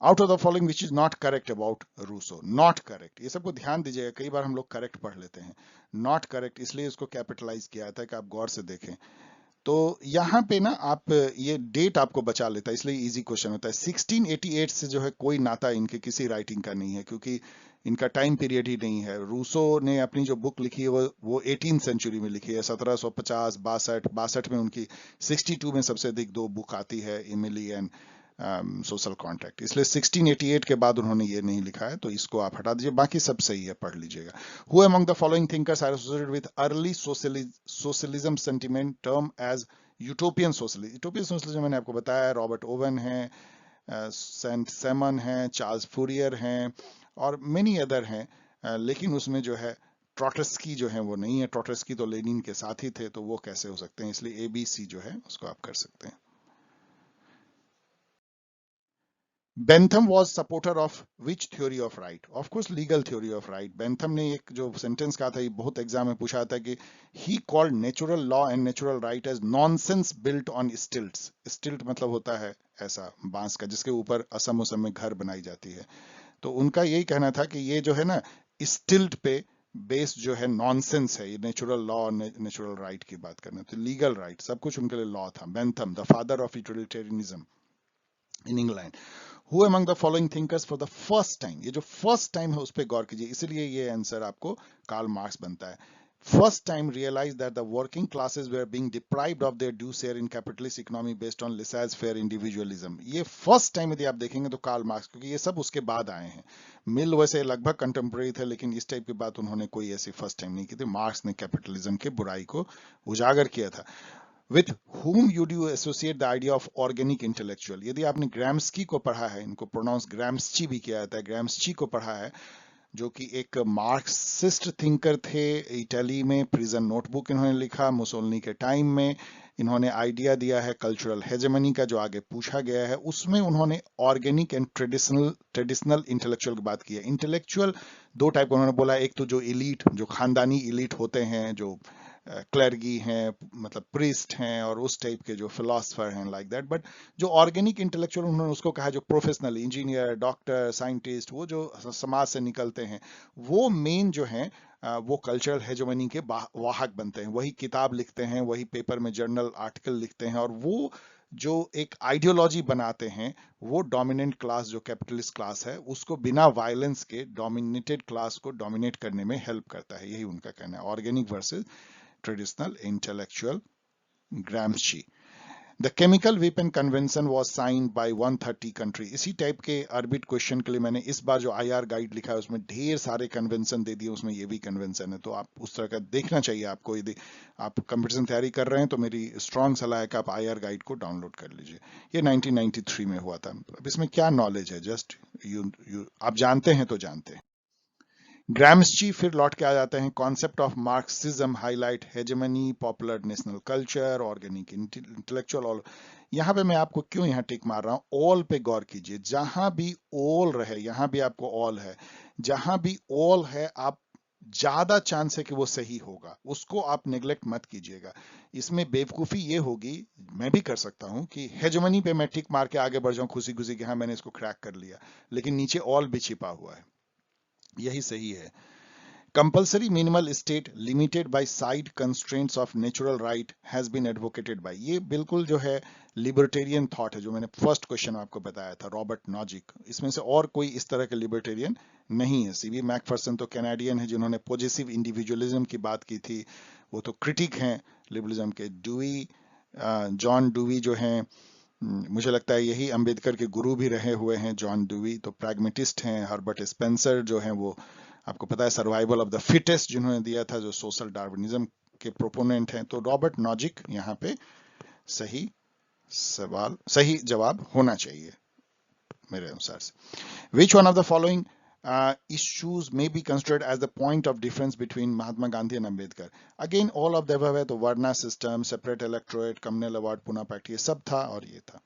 Out of the following which is not correct about Rousseau, not correct, ये सबको ध्यान दीजिएगा, कई बार हम लोग करेक्ट पढ़ लेते हैं, नॉट करेक्ट इसलिए इसको कैपिटलाइज किया था कि आप गौर से देखें। तो यहाँ पे ना आप ये डेट आपको बचा लेता है, इसलिए इजी क्वेश्चन होता है। 1688 से जो है कोई नाता इनके किसी राइटिंग का नहीं है, क्योंकि इनका टाइम पीरियड ही नहीं है। रूसो ने अपनी जो बुक लिखी है वो 18th सेंचुरी में लिखी है, 1750 62 में उनकी 62 में सबसे अधिक 2 बुक आती है, इमिली एंड सोशल कॉन्ट्रैक्ट, इसलिए 1688 के बाद उन्होंने ये नहीं लिखा है, तो इसको आप हटा दीजिए, बाकी सब सही है, पढ़ लीजिएगा। Who among the following thinkers are associated with early socialism sentiment term as utopian socialism. Utopian socialism मैंने आपको बताया, रॉबर्ट ओवन है, सेंट सेमन है, चार्ल्स फूरियर हैं और मेनी अदर हैं, लेकिन उसमें जो है ट्रॉटस्की जो है वो नहीं है, ट्रॉटस्की तो लेनिन के साथ ही थे, तो वो कैसे हो सकते हैं, इसलिए ABC जो है उसको आप कर सकते हैं। Bentham was supporter of which theory of right, of course legal theory of right. Bentham ने एक जो सेंटेंस कहा था, ये बहुत एग्जाम में पूछा था कि he called natural law and natural right as nonsense built on stilts. Stilt मतलब होता है ऐसा बांस का जिसके ऊपर असम उसम में घर बनाई जाती है, तो उनका यही कहना था कि ये जो है ना स्टिल्ट पे बेस जो है नॉनसेंस है, ये नेचुरल लॉ और नेचुरल राइट की बात करना, तो लीगल राइट सब कुछ उनके लिए लॉ था। Bentham the father of utilitarianism in England. Who among the following thinkers for the first time, ये जो first time है उस पर गौर कीजिए, इसलिए ये आंसर आपको कार्ल मार्क्स बनता है। First time realized that the working classes were being deprived of their due share in capitalist economy based on laissez-faire individualism। ये first time यदि आप देखेंगे तो कार्ल मार्क्स, क्योंकि ये सब उसके बाद आए हैं। मिल वैसे लगभग कंटेम्प्रेरी थे, लेकिन इस टाइप की बात उन्होंने कोई ऐसी फर्स्ट टाइम नहीं की थी। मार्क्स ने कैपिटलिज्म के बुराई को उजागर किया था। With whom would you associate the idea of organic intellectual? यदि आपने ग्राम्स्की को पढ़ा है, इनको प्रोनाउंस ग्राम्स्ची भी किया जाता है, ग्राम्स्ची को पढ़ा है, जो कि एक मार्क्सिस्ट थिंकर थे, इटली में प्रिजन नोटबुक इन्होंने लिखा मुसोलिनी के टाइम में, इन्होंने आइडिया दिया है कल्चरल हेजेमनी का जो आगे पूछा गया है, उसमें उन्होंने ऑर्गेनिक एंड ट्रेडिशनल इंटेलेक्चुअल की बात की है। इंटेलेक्चुअल 2 टाइप का उन्होंने बोला, एक तो जो इलीट, जो खानदानी इलीट होते हैं, जो क्लर्गी हैं, मतलब प्रीस्ट हैं, और उस टाइप के जो फिलोसफर हैं लाइक दैट। बट जो ऑर्गेनिक इंटेलेक्चुअल उन्होंने उसको कहा जो प्रोफेशनल इंजीनियर, डॉक्टर, साइंटिस्ट, वो जो समाज से निकलते हैं, वो मेन जो हैं वो कल्चरल हेजेमनी के वाहक बनते हैं, वही किताब लिखते हैं, वही पेपर में जर्नल आर्टिकल लिखते हैं, और वो जो एक आइडियोलॉजी बनाते हैं, वो डोमिनेंट क्लास जो कैपिटलिस्ट क्लास है उसको बिना वायलेंस के डोमिनेटेड क्लास को डोमिनेट करने में हेल्प करता है, यही उनका कहना है। Organic versus traditional intellectual, Gramsci। The Chemical Weapon Convention was signed by 130 country। इसी टाइप के ऑर्बिट क्वेश्चन के लिए मैंने इस बार जो IR गाइड लिखा है उसमें ढेर सारे कन्वेंशन दे दिए, उसमें ये भी कन्वेंशन है, तो आप उस तरह का देखना चाहिए आपको। यदि आप कंपटीशन तैयारी कर रहे हैं तो मेरी स्ट्रांग सलाह है कि आप IR गाइड को डाउनलोड कर लीजिए। ये 1993 में हुआ था। अब इसमें क्या नॉलेज है, जस्ट आप जानते हैं तो जानते हैं। ग्राम्स्ची फिर लौट के आ जाते हैं, concept of Marxism highlight hegemony, popular national culture, organic intellectual. All, यहाँ पे मैं आपको क्यों यहाँ टिक मार रहा हूँ, ऑल पे गौर कीजिए, जहां भी ऑल रहे, यहाँ भी आपको ऑल है, जहां भी ऑल है आप ज्यादा चांस है कि वो सही होगा, उसको आप नेग्लेक्ट मत कीजिएगा। इसमें बेवकूफी ये होगी, मैं भी कर सकता हूं कि हेजेमनी पे मैं टिक मार के आगे बढ़ जाऊं खुशी खुशी कि हाँ मैंने इसको क्रैक कर लिया, लेकिन नीचे ऑल भी छिपा हुआ है, यही सही है। Compulsory minimal state limited by side constraints of natural right has been advocated by, ये बिल्कुल जो है लिबर्टेरियन थॉट है, जो मैंने फर्स्ट क्वेश्चन आपको बताया था, रॉबर्ट नॉजिक। इसमें से और कोई इस तरह के लिबर्टेरियन नहीं है। सीबी मैकफर्सन तो कैनेडियन है जिन्होंने पॉजिटिव इंडिविजुअलिज्म की बात की थी, वो तो क्रिटिक हैं लिबरलिज्म के। डुई, जॉन डुई जो हैं, मुझे लगता है यही अंबेडकर के गुरु भी रहे हुए हैं। जॉन डुई तो प्रैग्मेटिस्ट हैं। हर्बर्ट स्पेंसर जो हैं वो आपको पता है सर्वाइवल ऑफ द फिटेस्ट जिन्होंने दिया था, जो सोशल डार्विनिज्म के प्रोपोनेंट हैं। तो रॉबर्ट नॉजिक यहाँ पे सही सही जवाब होना चाहिए मेरे अनुसार से। विच one of the following issues may be considered as the point of difference between Mahatma Gandhi and Ambedkar? Again, all of the above है, तो varna system, separate electorate, communal award, Poona pact, ये सब था और ये था।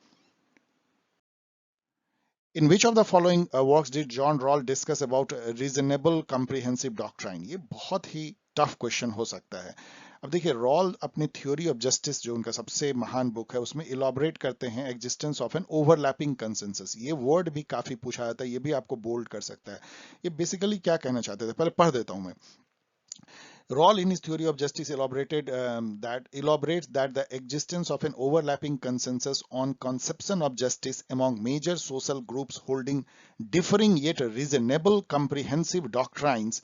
In which of the following works did John Rawls discuss about reasonable comprehensive doctrine? ये बहुत ही टफ क्वेश्चन हो सकता है। अब देखिए, रॉल अपनी थ्योरी ऑफ जस्टिस जो उनका सबसे महान बुक है उसमें इलाबोरेट करते हैं existence of an overlapping consensus. ये वर्ड भी काफी पूछा जाता है, ये भी आपको बोल्ड कर सकता है। ये बेसिकली क्या कहना चाहते थे, पहले पढ़ देता हूं मैं। Rawls, in his theory of justice, elaborates that the existence of an overlapping consensus on conception of justice among major social groups holding differing yet reasonable comprehensive doctrines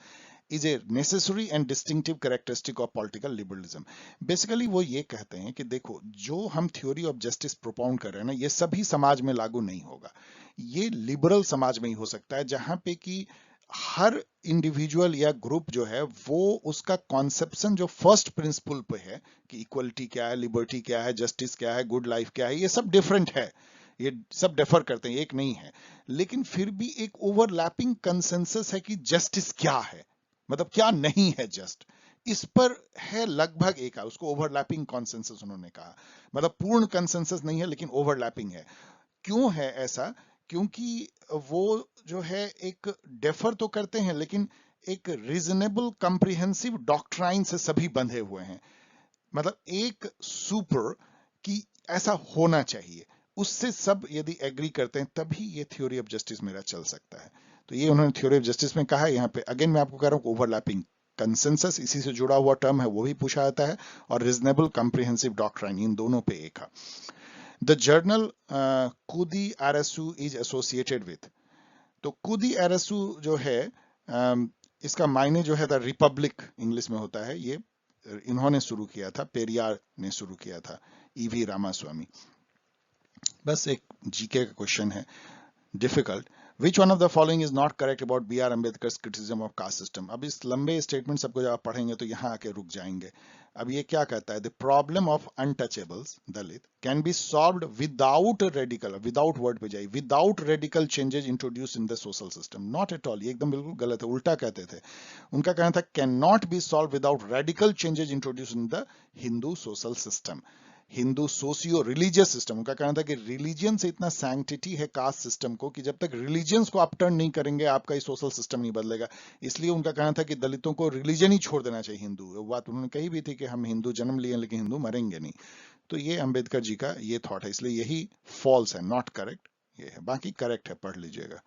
is a necessary and distinctive characteristic of political liberalism. Basically वो ये कहते हैं कि देखो, जो हम थ्योरी ऑफ जस्टिस प्रोपाउंड कर रहे हैं ना, ये सभी समाज में लागू नहीं होगा। ये लिबरल समाज में ही हो सकता है, जहां पे कि हर इंडिविजुअल या ग्रुप जो है वो उसका कॉन्सेप्शन जो फर्स्ट प्रिंसिपल पे है कि इक्वलिटी क्या है, लिबर्टी क्या है, जस्टिस क्या है, गुड लाइफ क्या है, ये सब डिफरेंट है, ये सब डिफर करते हैं, एक नहीं है। लेकिन फिर भी एक ओवरलैपिंग कंसेंसस है कि जस्टिस क्या है, मतलब क्या नहीं है जस्ट, इस पर है लगभग एक है, उसको ओवरलैपिंग कंसेंसस उन्होंने कहा। मतलब पूर्ण कंसेंसस नहीं है लेकिन ओवरलैपिंग है। क्यों है ऐसा? क्योंकि वो जो है एक डेफर तो करते हैं लेकिन एक रीजनेबल कॉम्प्रिहेंसिव डॉक्ट्राइन से सभी बंधे हुए हैं। मतलब एक सुपर की ऐसा होना चाहिए, उससे सब यदि एग्री करते हैं तभी ये थ्योरी ऑफ जस्टिस मेरा चल सकता है। तो ये उन्होंने थ्योरी ऑफ जस्टिस में कहा है। यहाँ पे अगेन मैं आपको कह रहा हूँ ओवरलैपिंग कंसेंसस, इसी से जुड़ा हुआ टर्म है, वो भी पूछा जाता है, और रीजनेबल कॉम्प्रिहेंसिव डॉक्ट्राइन, इन दोनों पे एक है। The journal Kudi Arasu is associated with, तो कुदी एरसू जो है इसका मायने जो है द रिपब्लिक इंग्लिश में होता है। ये इन्होंने शुरू किया था, पेरियार ने शुरू किया था, ईवी रामास्वामी। बस एक जीके का क्वेश्चन है, difficult. Which one of the following is not correct about B.R. Ambedkar's criticism of caste system? अब इस लंबे स्टेटमेंट सबको जब आप पढ़ेंगे तो यहाँ आके रुक जाएंगे। अब ये क्या कहता है? The problem of untouchables, Dalit, can be solved without radical, without word पे जाइए, without radical changes introduced in the social system. Not at all, ये एकदम बिल्कुल गलत है, उल्टा कहते थे। उनका कहना था cannot be solved without radical changes introduced in the Hindu social system. Hindu socio religious system, उनका कहना था कि रिलीजियन से इतना सैंक्टिटी है कास्ट सिस्टम को कि जब तक रिलीजियंस को अपटर्न नहीं करेंगे आपका ये सोशल सिस्टम नहीं बदलेगा। इसलिए उनका कहना था कि दलितों को रिलीजन ही छोड़ देना चाहिए हिंदू। वो बात उन्होंने कही भी थी कि हम हिंदू जन्म लिए लेकिन हिंदू मरेंगे नहीं। तो ये अंबेडकर जी का ये थॉट है, इसलिए यही फॉल्स है, नॉट करेक्ट ये है। बाकी करेक्ट है, पढ़ लीजिएगा।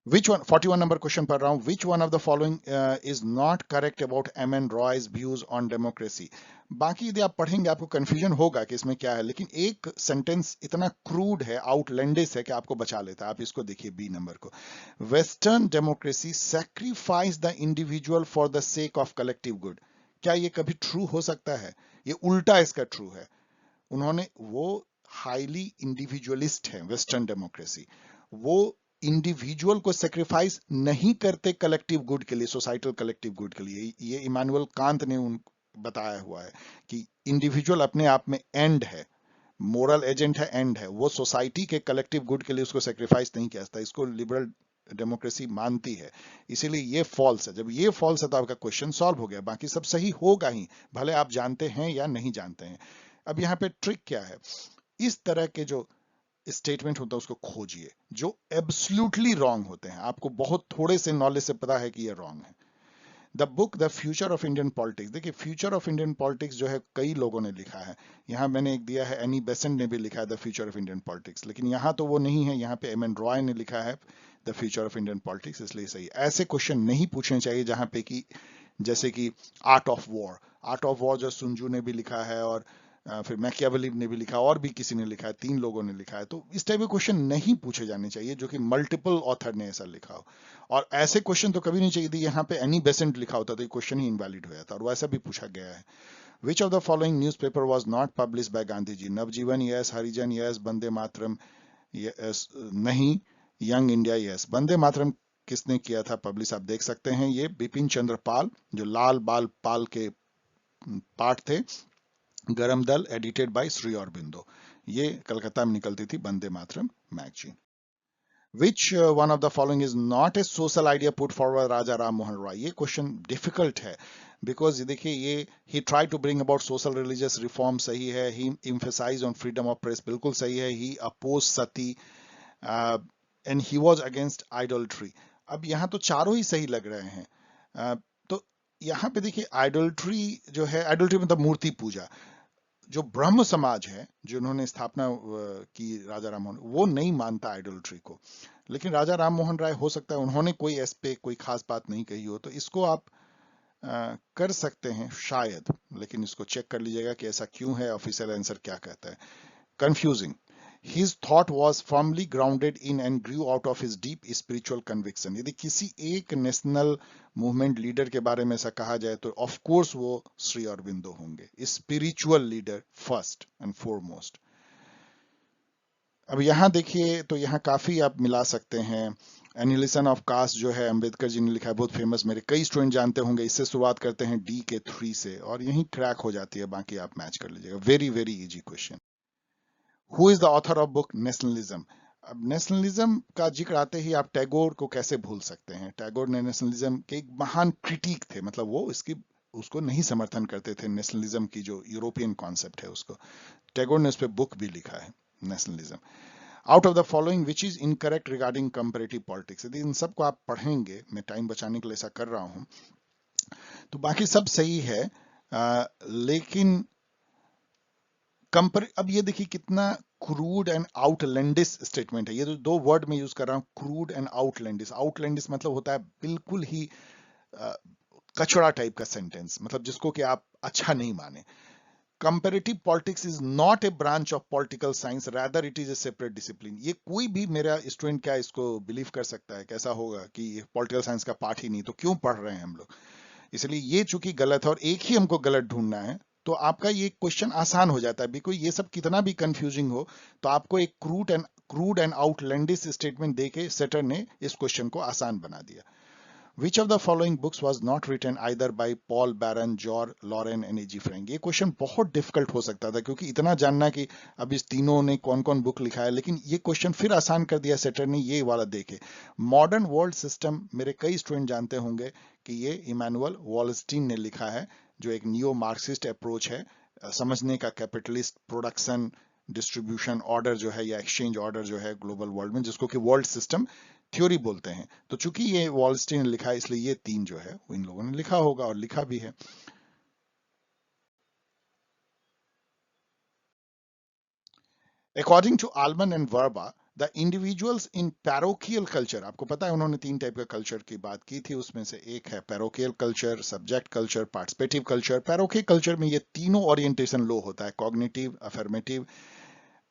Which one, 41 number question पढ़ रहा हूं, which one of the following is not correct about M.N. Roy's views on democracy? बाकी यदि आप पढ़ेंगे आपको कंफ्यूजन होगा कि इसमें क्या है, लेकिन एक सेंटेंस इतना क्रूड है, आउटलैंडिश है कि आपको बचा लेता है। आप इसको देखिए, बी नंबर को, western democracy sacrifice the individual for the sake of collective good. क्या ये कभी ट्रू हो सकता है? ये उल्टा इसका ट्रू है। उन्होंने, वो हाईली इंडिविजुअलिस्ट है वेस्टर्न डेमोक्रेसी, वो इंडिविजुअल को सेक्रीफाइस नहीं करते कलेक्टिव गुड के लिए, सोसाइटल कलेक्टिव गुड के लिए। ये इमानुअल कांत ने बताया हुआ है कि इंडिविजुअल अपने आप में एंड है, मोरल एजेंट है, एंड है, वो सोसाइटी के कलेक्टिव गुड के लिए उसको सेक्रीफाइस नहीं किया जाता। इसको लिबरल डेमोक्रेसी मानती है, इसीलिए ये फॉल्स है। जब ये फॉल्स है तो आपका क्वेश्चन सॉल्व हो गया, बाकी सब सही होगा ही, भले आप जानते हैं या नहीं जानते हैं। अब यहाँ पे ट्रिक क्या है, इस तरह के जो स्टेटमेंट होता है उसको खोजिए जो एब्सोल्युटली रॉन्ग होते हैं, आपको बहुत थोड़े से नॉलेज से पता है कि ये रॉन्ग है। The book the future of Indian politics, देखिए फ्यूचर ऑफ इंडियन पॉलिटिक्स जो है कई लोगों ने लिखा है, यहाँ मैंने एक दिया है, एनी बेसेंट ने भी लिखा है the future of Indian politics, लेकिन यहाँ तो वो नहीं है, यहाँ पे एम एन रॉय ने लिखा है the future of Indian politics, इसलिए सही। ऐसे क्वेश्चन नहीं पूछने चाहिए जहां पे कि जैसे कि art of war, art of war जो सुंजू ने भी लिखा है और फिर मैकियावेली ने भी लिखा और भी किसी ने लिखा है, 3 लोगों ने लिखा है, तो इस टाइप के क्वेश्चन नहीं पूछे जाने चाहिए जो कि मल्टीपल ऑथर ने ऐसा लिखा हो। और ऐसे क्वेश्चन तो कभी नहीं चाहिए थी, यहाँ पे एनी बेसेंट लिखा होता तो ये क्वेश्चन ही इनवैलिड हो जाता, और वैसा भी पूछा गया है। Which of the following newspaper was not publish by Gandhi ji? Navjivan yes, Harijan yes, Vande Mataram yes नहीं, Young India yes. Vande Mataram किसने किया था पब्लिश, आप देख सकते हैं, ये बिपिन चंद्र पाल, जो लाल बाल पाल के पाठ थे, गरम दल, एडिटेड बाय श्री अरबिंदो। ये कलकत्ता में निकलती थी Vande Mataram magazine. Which one of the following is not a social idea put forward Raja Ram Mohan Roy? ये क्वेश्चन डिफिकल्ट है, बिकॉज देखिए ये he tried to bring about social religious reform, सही है, he emphasized on freedom of press, बिल्कुल सही है, he opposed sati and he was against idolatry। अब यहाँ तो चारों ही सही लग रहे हैं। तो यहाँ पे देखिए आइडोल्ट्री जो है, आइडोल्ट्री मतलब मूर्ति पूजा, जो ब्रह्म समाज है जिन्होंने स्थापना की राजा राम मोहन, वो नहीं मानता आइडोल्ट्री को। लेकिन राजा राम मोहन राय हो सकता है उन्होंने कोई इस पे कोई खास बात नहीं कही हो, तो इसको आप कर सकते हैं शायद, लेकिन इसको चेक कर लीजिएगा कि ऐसा क्यों है, ऑफिशियल आंसर क्या कहता है। Confusing, his thought was firmly grounded in and grew out of his deep spiritual conviction। यदि किसी एक नेशनल मूवमेंट लीडर के बारे में ऐसा कहा जाए तो ऑफ कोर्स वो श्री अरबिंदो होंगे, spiritual leader first and foremost. अब यहाँ देखिए तो यहाँ काफी आप मिला सकते हैं। एनिलिसन ऑफ कास्ट जो है अंबेडकर जी ने लिखा है, बहुत फेमस, मेरे कई स्टूडेंट जानते होंगे। इससे शुरुआत करते हैं डी के 3 से और यही क्रैक हो जाती है, बाकी आप मैच कर लीजिएगा। Very very easy question. Who is the author of book nationalism? अब नेशनलिज्म का जिक्र आते ही आप टैगोर को कैसे भूल सकते हैं। टैगोर ने नेशनलिज्म के एक महान क्रिटिक थे, मतलब वो इसकी उसको नहीं समर्थन करते थे, नेशनलिज्म की जो यूरोपियन कॉन्सेप्ट है उसको। टैगोर ने उस पर बुक भी लिखा है, nationalism. Out of the following which is incorrect regarding comparative politics? यदि इन सबको आप पढ़ेंगे, मैं टाइम बचाने के लिए ऐसा कर रहा हूं, तो बाकी सब सही है, लेकिन कंपेयर, अब ये देखिए कितना क्रूड एंड आउटलैंडिश स्टेटमेंट है। ये तो 2 वर्ड में यूज कर रहा हूं, क्रूड एंड आउटलैंडिश। आउटलैंडिश मतलब होता है बिल्कुल ही कचड़ा टाइप का सेंटेंस, मतलब जिसको कि आप अच्छा नहीं माने। Comparative politics is not A branch of political science, rather it is A separate discipline. ये कोई भी मेरा स्टूडेंट क्या इसको बिलीव कर सकता है, कैसा होगा कि पॉलिटिकल साइंस का पार्ट ही नहीं, तो क्यों पढ़ रहे हैं हम लोग। इसलिए ये चूंकि गलत है और एक ही हमको गलत ढूंढना है, तो आपका ये क्वेश्चन आसान हो जाता है। बिकॉज ये सब कितना भी कंफ्यूजिंग हो, तो आपको एक क्रूड एंड आउटलैंडिश स्टेटमेंट देके सेटर ने इस क्वेश्चन को आसान बना दिया। Which of the following books was not written either by Paul Barron, George Lauren and A.G. Frank? ये क्वेश्चन बहुत डिफिकल्ट हो सकता था, क्योंकि इतना जानना कि अब इस तीनों ने कौन कौन बुक लिखा है, लेकिन ये क्वेश्चन फिर आसान कर दिया सेटर ने, ये वाला देके। मॉडर्न वर्ल्ड सिस्टम मेरे कई स्टूडेंट जानते होंगे कि ये इमैनुअल वॉलस्टीन ने लिखा है, जो एक नियो मार्क्सिस्ट अप्रोच है समझने का, कैपिटलिस्ट प्रोडक्शन डिस्ट्रीब्यूशन ऑर्डर जो है या एक्सचेंज ऑर्डर जो है ग्लोबल वर्ल्ड में, जिसको कि वर्ल्ड सिस्टम थ्योरी बोलते हैं। तो चूंकि ये वॉलस्टीन ने लिखा है, इसलिए ये 3 जो है वो इन लोगों ने लिखा होगा और लिखा भी है। According to Almond and Verba, the individuals in parochial culture, आपको पता है उन्होंने 3 टाइप का कल्चर की बात की थी, उसमें से एक है parochial culture, subject culture, participative culture. Parochial culture में ये तीनों ओरिएंटेशन लो होता है, कॉग्निटिव, अफर्मेटिव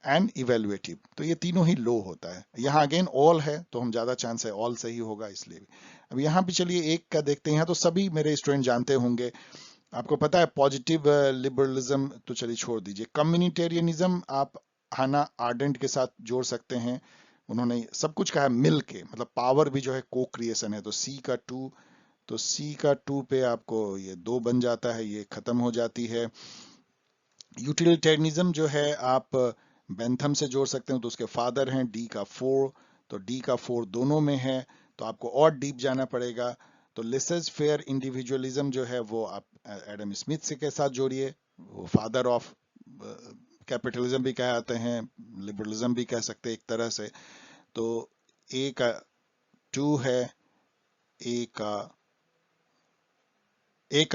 एंड इवेल्युएटिव, तो ये तीनों ही लो होता है। यहाँ अगेन ऑल है तो हम ज्यादा चांस है ऑल सही होगा, इसलिए भी। अब यहाँ भी चलिए एक का देखते हैं, यहाँ तो सभी मेरे स्टूडेंट जानते होंगे। आपको पता है पॉजिटिव लिबरलिज्म तो चलिए छोड़ दीजिए। कम्युनिटेरियनिज्म आप हाना आर्डेंट के साथ जोड़ सकते हैं, उन्होंने सब कुछ कहा मिल के, मतलब पावर भी जो है को क्रिएशन है, तो सी का 2, तो सी का 2 पे आपको ये 2 बन जाता है, ये खत्म हो जाती है। यूटिलिटेरियनिज्म जो है आप बेंथम से जोड़ सकते हैं, तो उसके फादर हैं, डी का 4, तो डी का 4 दोनों में है, तो आपको और डीप जाना पड़ेगा। तो लेसेस फेयर इंडिविजुअलिज्म जो है वो आप एडम स्मिथ से के साथ जोड़िए, वो फादर ऑफ कैपिटलिज्म भी कहते हैं, लिबरलिज्म भी कह सकते हैं एक तरह से। तो ए का 2 है, ए का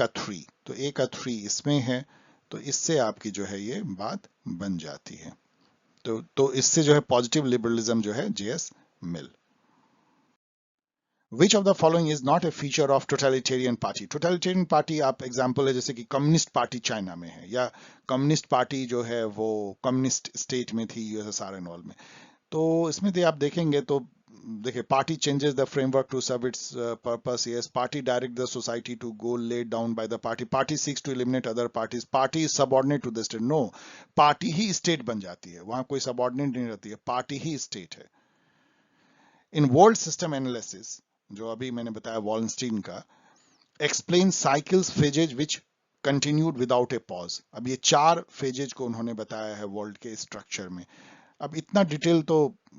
3, तो ए का 3 इसमें है, तो इससे आपकी जो है ये बात बन जाती है। तो इससे जो है पॉजिटिव लिबरलिज्म जो है JS mill. Which of the following is not A feature of totalitarian party? Totalitarian party आप एग्जाम्पल है जैसे कि कम्युनिस्ट पार्टी चाइना में है, या कम्युनिस्ट पार्टी जो है वो कम्युनिस्ट स्टेट में थी यूएसएसआर एंड ऑल में। तो इसमें आप देखेंगे तो देखिए, party changes the framework to serve its purpose, yes, party direct the society to goal laid down by the party, party seeks to eliminate other parties, party is subordinate to the state, no, party ही स्टेट बन जाती है, वहां कोई सबऑर्डिनेट नहीं रहती है, पार्टी ही स्टेट है। इन वर्ल्ड सिस्टम एनालिसिस जो अभी मैंने बताया वॉलस्टीन का, explain cycles phases which continued without a pause, अब ये 4 फेजेज को उन्होंने बताया है वर्ल्ड के स्ट्रक्चर में। अब इतना डिटेल तो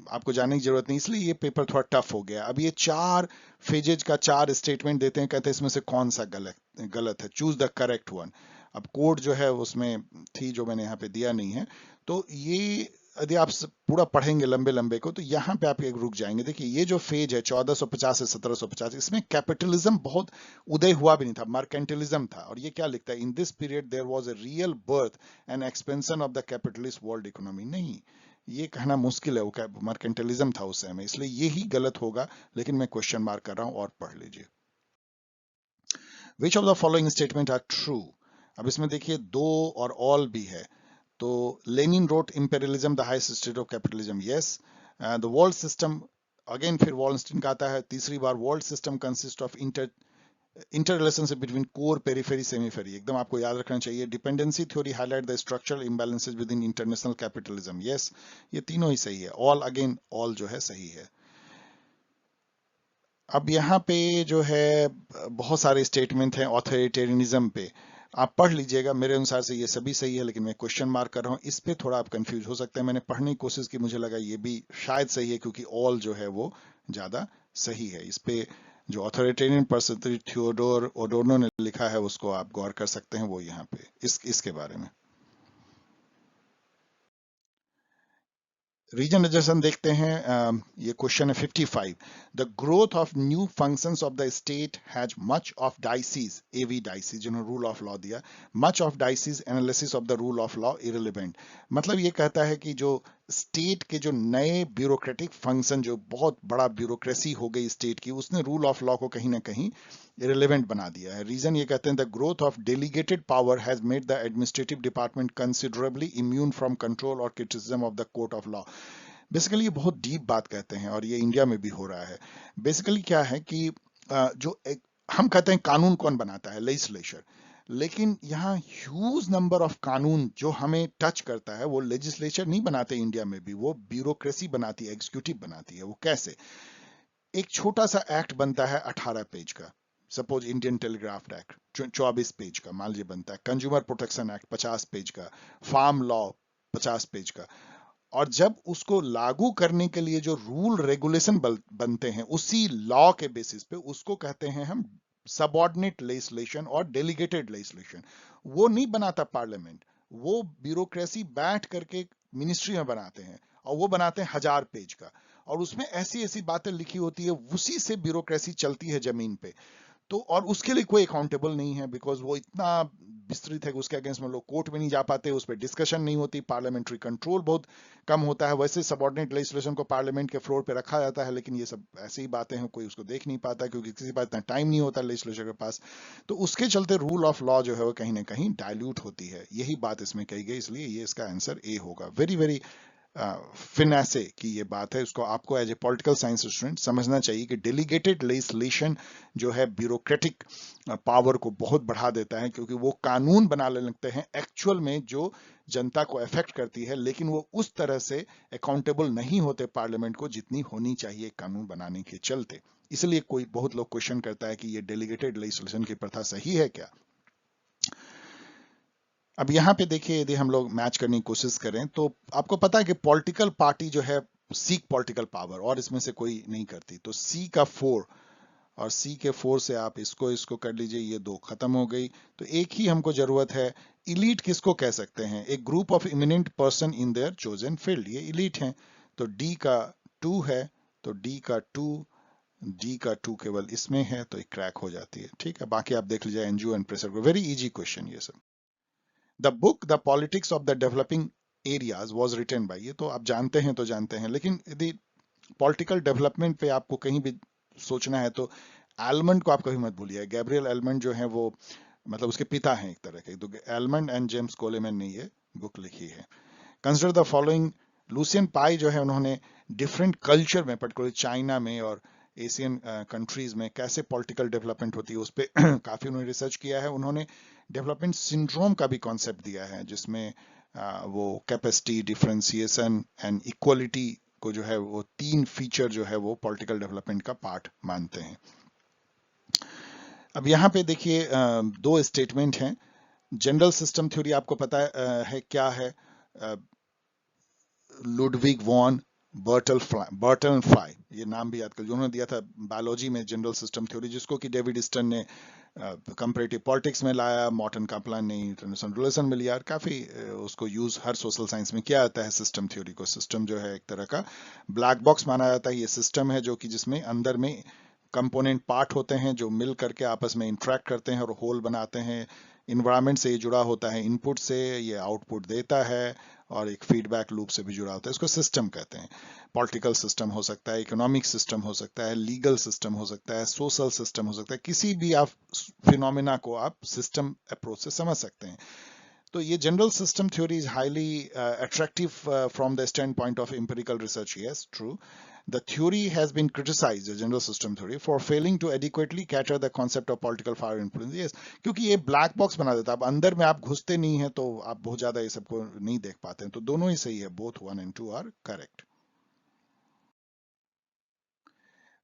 आपको जानने की जरूरत नहीं, इसलिए ये पेपर थोड़ा टफ हो गया। अब ये 4 फेजेज का 4 स्टेटमेंट देते हैं, कहते हैं इसमें से कौन सा गलत है, चूज द करेक्ट वन। अब कोड जो है उसमें थी जो मैंने यहाँ पे दिया नहीं है, तो ये यदि आप पूरा पढ़ेंगे लंबे लंबे को तो यहाँ पे आप एक रुक जाएंगे। देखिए ये जो फेज है 1450 से 1750, इसमें कैपिटलिज्म बहुत उदय हुआ भी नहीं था, मर्केंटलिज्म था। और ये क्या लिखता है, in this period there was a real birth and expansion of the capitalist world economy. नहीं, ये कहना मुश्किल है, वो मर्केंटलिज्म था उस समय, इसलिए ये ही गलत होगा, लेकिन मैं क्वेश्चन मार्क कर रहा हूं और पढ़ लीजिए। Which of the following statement are true? अब इसमें देखिए दो और ऑल भी है, तो Lenin wrote imperialism the highest state of capitalism, yes. The world system, again फिर वॉलस्टीन का आता है तीसरी बार, world system consist of interrelationship between core, periphery, semi-periphery, एकदम आपको याद रखना चाहिए। Dependency theory highlight the structural imbalances within international capitalism, yes, ये तीनों ही सही है। ऑल, अगेन ऑल जो है सही है। अब यहाँ पे जो है बहुत सारे स्टेटमेंट हैं ऑथोरिटेरियनिज्म पे, आप पढ़ लीजिएगा, मेरे अनुसार से ये सभी सही है, लेकिन मैं क्वेश्चन मार्क कर रहा हूँ, इस पे थोड़ा आप कंफ्यूज हो सकते हैं। मैंने पढ़ने की कोशिश की, मुझे लगा ये भी शायद सही है, क्योंकि ऑल जो है वो ज्यादा सही है। इस पे जो ऑथोरिटेरियन पर्सपेक्टिव थियोडोर ओडोर्नो ने लिखा है उसको आप गौर कर सकते हैं, वो यहाँ पे इसके बारे में। रीजन एडजस्टमेंट देखते हैं, ये क्वेश्चन है 55। The growth of new functions of the state has much of Dicey's, A V Dicey's जिन्होंने रूल ऑफ लॉ दिया, much of Dicey's analysis of the rule of law irrelevant. मतलब ये कहता है कि जो स्टेट के जो नए ब्यूरोक्रेटिक फंक्शन, जो बहुत बड़ा ब्यूरोक्रेसी हो गई स्टेट की, उसने रूल ऑफ लॉ को कहीं ना कहीं इरेलीवेंट बना दिया है। रीजन ये कहते हैं the growth of delegated power has made the administrative department considerably immune from control और criticism of the court of law. Basically ये बहुत डीप बात कहते हैं, और ये इंडिया में भी हो रहा है। बेसिकली क्या है कि हम कहते हैं कानून कौन बनाता है, लेजिस्लेचर, लेकिन यहाँ ह्यूज नंबर ऑफ कानून जो हमें टच करता है वो लेजिस्लेचर नहीं बनाते इंडिया में भी, वो ब्यूरोक्रेसी बनाती है, एग्जीक्यूटिव बनाती है। वो कैसे? एक छोटा सा एक्ट बनता है 18 पेज का, suppose Indian telegraph act 24 page का मान लीजिए बनता है, कंज्यूमर प्रोटेक्शन एक्ट 50 पेज का, फार्म लॉ 50 पेज का, और जब उसको लागू करने के लिए जो रूल रेगुलेशन बनते हैं उसी लॉ के बेसिस पे, उसको कहते हैं हम सबऑर्डिनेट लेजिस्लेशन और डेलीगेटेड लेजिस्लेशन। वो नहीं बनाता पार्लियामेंट, वो ब्यूरोक्रेसी बैठ करके मिनिस्ट्री में बनाते हैं, और वो बनाते हैं 1000 पेज का, और उसमें ऐसी ऐसी बातें लिखी होती है, उसी से ब्यूरोक्रेसी चलती है जमीन पे। तो और उसके लिए कोई अकाउंटेबल नहीं है, बिकॉज वो इतना विस्तृत है कि उसके अगेंस्ट में लोग कोर्ट में नहीं जा पाते, उस पर डिस्कशन नहीं होती, पार्लियामेंट्री कंट्रोल बहुत कम होता है। वैसे सबऑर्डिनेट लेजिस्लेशन को पार्लियामेंट के फ्लोर पे रखा जाता है, लेकिन ये सब ऐसी ही बातें हैं, कोई उसको देख नहीं पाता, क्योंकि किसी पास इतना टाइम नहीं होता लेजिस्लेचर के पास। तो उसके चलते रूल ऑफ लॉ जो है वो कहीं ना कहीं डायल्यूट होती है, यही बात इसमें कही गई, इसलिए ये इसका आंसर ए होगा। वेरी वेरी फिनेसे की ये बात है, उसको आपको as a political science student समझना चाहिए कि डेलीगेटेड लेजिस्लेशन जो है ब्यूरोक्रेटिक पावर को बहुत बढ़ा देता है, क्योंकि वो कानून बनाने लगते हैं एक्चुअल में जो जनता को अफेक्ट करती है, लेकिन वो उस तरह से अकाउंटेबल नहीं होते पार्लियामेंट को जितनी होनी चाहिए कानून बनाने के चलते। इसलिए कोई बहुत लोग क्वेश्चन करता है कि ये डेलीगेटेड लेजिस्लेशन की प्रथा सही है क्या। अब यहाँ पे देखिए, यदि हम लोग मैच करने की कोशिश करें तो आपको पता है कि पॉलिटिकल पार्टी जो है सीक पॉलिटिकल पावर, और इसमें से कोई नहीं करती, तो सी का 4 और सी के 4 से आप इसको इसको कर लीजिए, ये 2 खत्म हो गई। तो एक ही हमको जरूरत है, इलीट किसको कह सकते हैं, एक group of eminent person in their chosen field, ये इलीट हैं। तो डी का 2 है, तो डी का 2, डी का 2 केवल इसमें है, तो एक क्रैक हो जाती है। ठीक है, बाकी आप देख लीजिए NGO and pressure group, very easy question ये सब। The book the politics of the developing areas was written by, ये तो आप जानते हैं तो जानते हैं, लेकिन यदि पॉलिटिकल डेवलपमेंट पे आपको कहीं भी सोचना है तो एलमंड को आप कभी मत भूलिए। गैब्रियल एलमंड जो है वो मतलब उसके पिता हैं एक तरह के, तो एलमंड एंड जेम्स कोलेमैन ने ये बुक लिखी है। Consider the following. लुसियन पाई जो है उन्होंने डिफरेंट कल्चर में, पर्टिकुलर चाइना में और एशियन कंट्रीज में कैसे पॉलिटिकल डेवलपमेंट होती है उस पर काफी उन्होंने रिसर्च किया है। उन्होंने डेवलपमेंट सिंड्रोम का भी कॉन्सेप्ट दिया है, जिसमें वो कैपेसिटी, डिफरेंशिएशन एंड इक्वलिटी को जो है वो तीन फीचर जो है वो पॉलिटिकल डेवलपमेंट का पार्ट मानते हैं। अब यहाँ पे देखिए दो स्टेटमेंट हैं। जनरल सिस्टम थ्योरी आपको पता है क्या है? लुडविग वॉन बर्टन फ्लाई, ये नाम भी याद कर, उन्होंने दिया था बायोलॉजी में जनरल सिस्टम थ्योरी, जिसको कि डेविड स्टर्न ने कंपैरेटिव पॉलिटिक्स में लाया, मॉर्टन कापलान ने इंटरनेशनल रिलेशन में लिया, काफी उसको यूज हर सोशल साइंस में किया जाता है सिस्टम थ्योरी को। सिस्टम जो है एक तरह का ब्लैक बॉक्स माना जाता है। ये सिस्टम है जो कि जिसमें अंदर में कंपोनेंट पार्ट होते हैं जो मिल करके आपस में इंटरेक्ट करते हैं और होल बनाते हैं। इन्वायरमेंट से ये जुड़ा होता है, इनपुट से ये आउटपुट देता है, और एक फीडबैक लूप से भी जुड़ा होता है। इसको सिस्टम कहते हैं। पॉलिटिकल सिस्टम हो सकता है, इकोनॉमिक सिस्टम हो सकता है, लीगल सिस्टम हो सकता है, सोशल सिस्टम हो सकता है। किसी भी आप फिनोमिना को आप सिस्टम अप्रोच से समझ सकते हैं। तो ये general system theory is highly attractive from the stand point of empirical research. Yes, true. The theory has been criticized, the general system theory, for failing to adequately cater the concept of political power influence. Yes, क्योंकि ये ब्लैक बॉक्स बना देता है। अब अंदर में आप घुसते नहीं है तो आप बहुत ज्यादा ये सबको नहीं देख पाते हैं। तो दोनों ही सही है, both 1 and 2 are correct.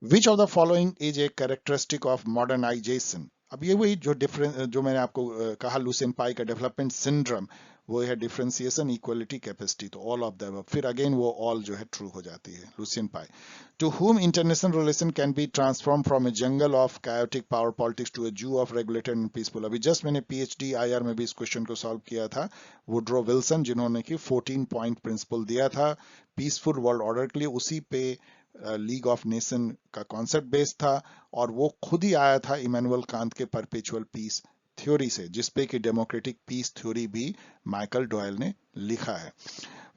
Which of the following is a characteristic of modernization? अब ये वही जो डिफरेंस जो मैंने आपको कहा लुसेन पाई का डेवलपमेंट सिंड्रोम, वो है डिफरेंशिएशन, इक्वलिटी, कैपेसिटी। तो ऑल ऑफ द, फिर अगेन वो ऑल जो है ट्रू हो जाती है Lucian Pye. To whom international relation can be transformed from a jungle of chaotic power politics to a zoo of regulated and peaceful। अभी जस्ट मैंने PhD IR में भी इस क्वेश्चन को सॉल्व किया था। वुड्रो विल्सन जिन्होंने कि 14 पॉइंट प्रिंसिपल दिया था पीसफुल वर्ल्ड ऑर्डर के लिए, उसी पे लीग ऑफ नेशन का कॉन्सेप्ट बेस्ड था, और वो खुद ही आया था इमैनुअल कांत के परपेचुअल पीस थ्योरी से, जिसपे कि डेमोक्रेटिक पीस थ्योरी भी माइकल डॉयल ने लिखा है।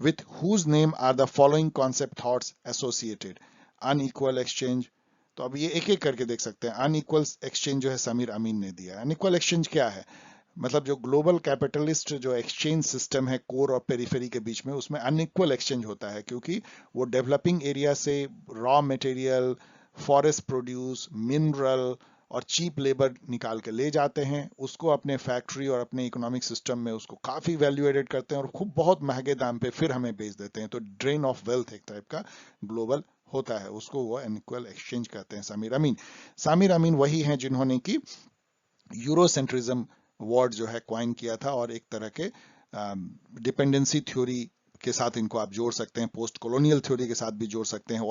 With whose name are the following concept thoughts associated? Unequal exchange, तो अब ये एक एक करके देख सकते हैं। अनइक्वल एक्सचेंज जो है समीर अमीन ने दिया। अनइक्वल एक्सचेंज क्या है? मतलब जो ग्लोबल कैपिटलिस्ट जो एक्सचेंज सिस्टम है कोर और पेरिफेरी के बीच में, उसमें अनइक्वल एक्सचेंज होता है, क्योंकि वो डेवलपिंग एरिया से raw material, forest produce, mineral और चीप लेबर निकाल के ले जाते हैं, उसको अपने फैक्ट्री और अपने इकोनॉमिक सिस्टम में उसको काफी वैल्यू एडेड करते हैं और खूब बहुत महंगे दाम पे फिर हमें बेच देते हैं। तो ड्रेन ऑफ वेल्थ एक टाइप का ग्लोबल होता है, उसको वो अनइक्वल एक्सचेंज कहते हैं। समीर अमीन, समीर अमीन वही हैं जिन्होंने की यूरोसेंट्रिज्म वर्ड जो है क्वाइन किया था, और एक तरह के डिपेंडेंसी थ्योरी के साथ इनको आप जोड़ सकते हैं, पोस्ट कॉलोनियल थ्योरी के साथ भी जोड़ सकते हैं,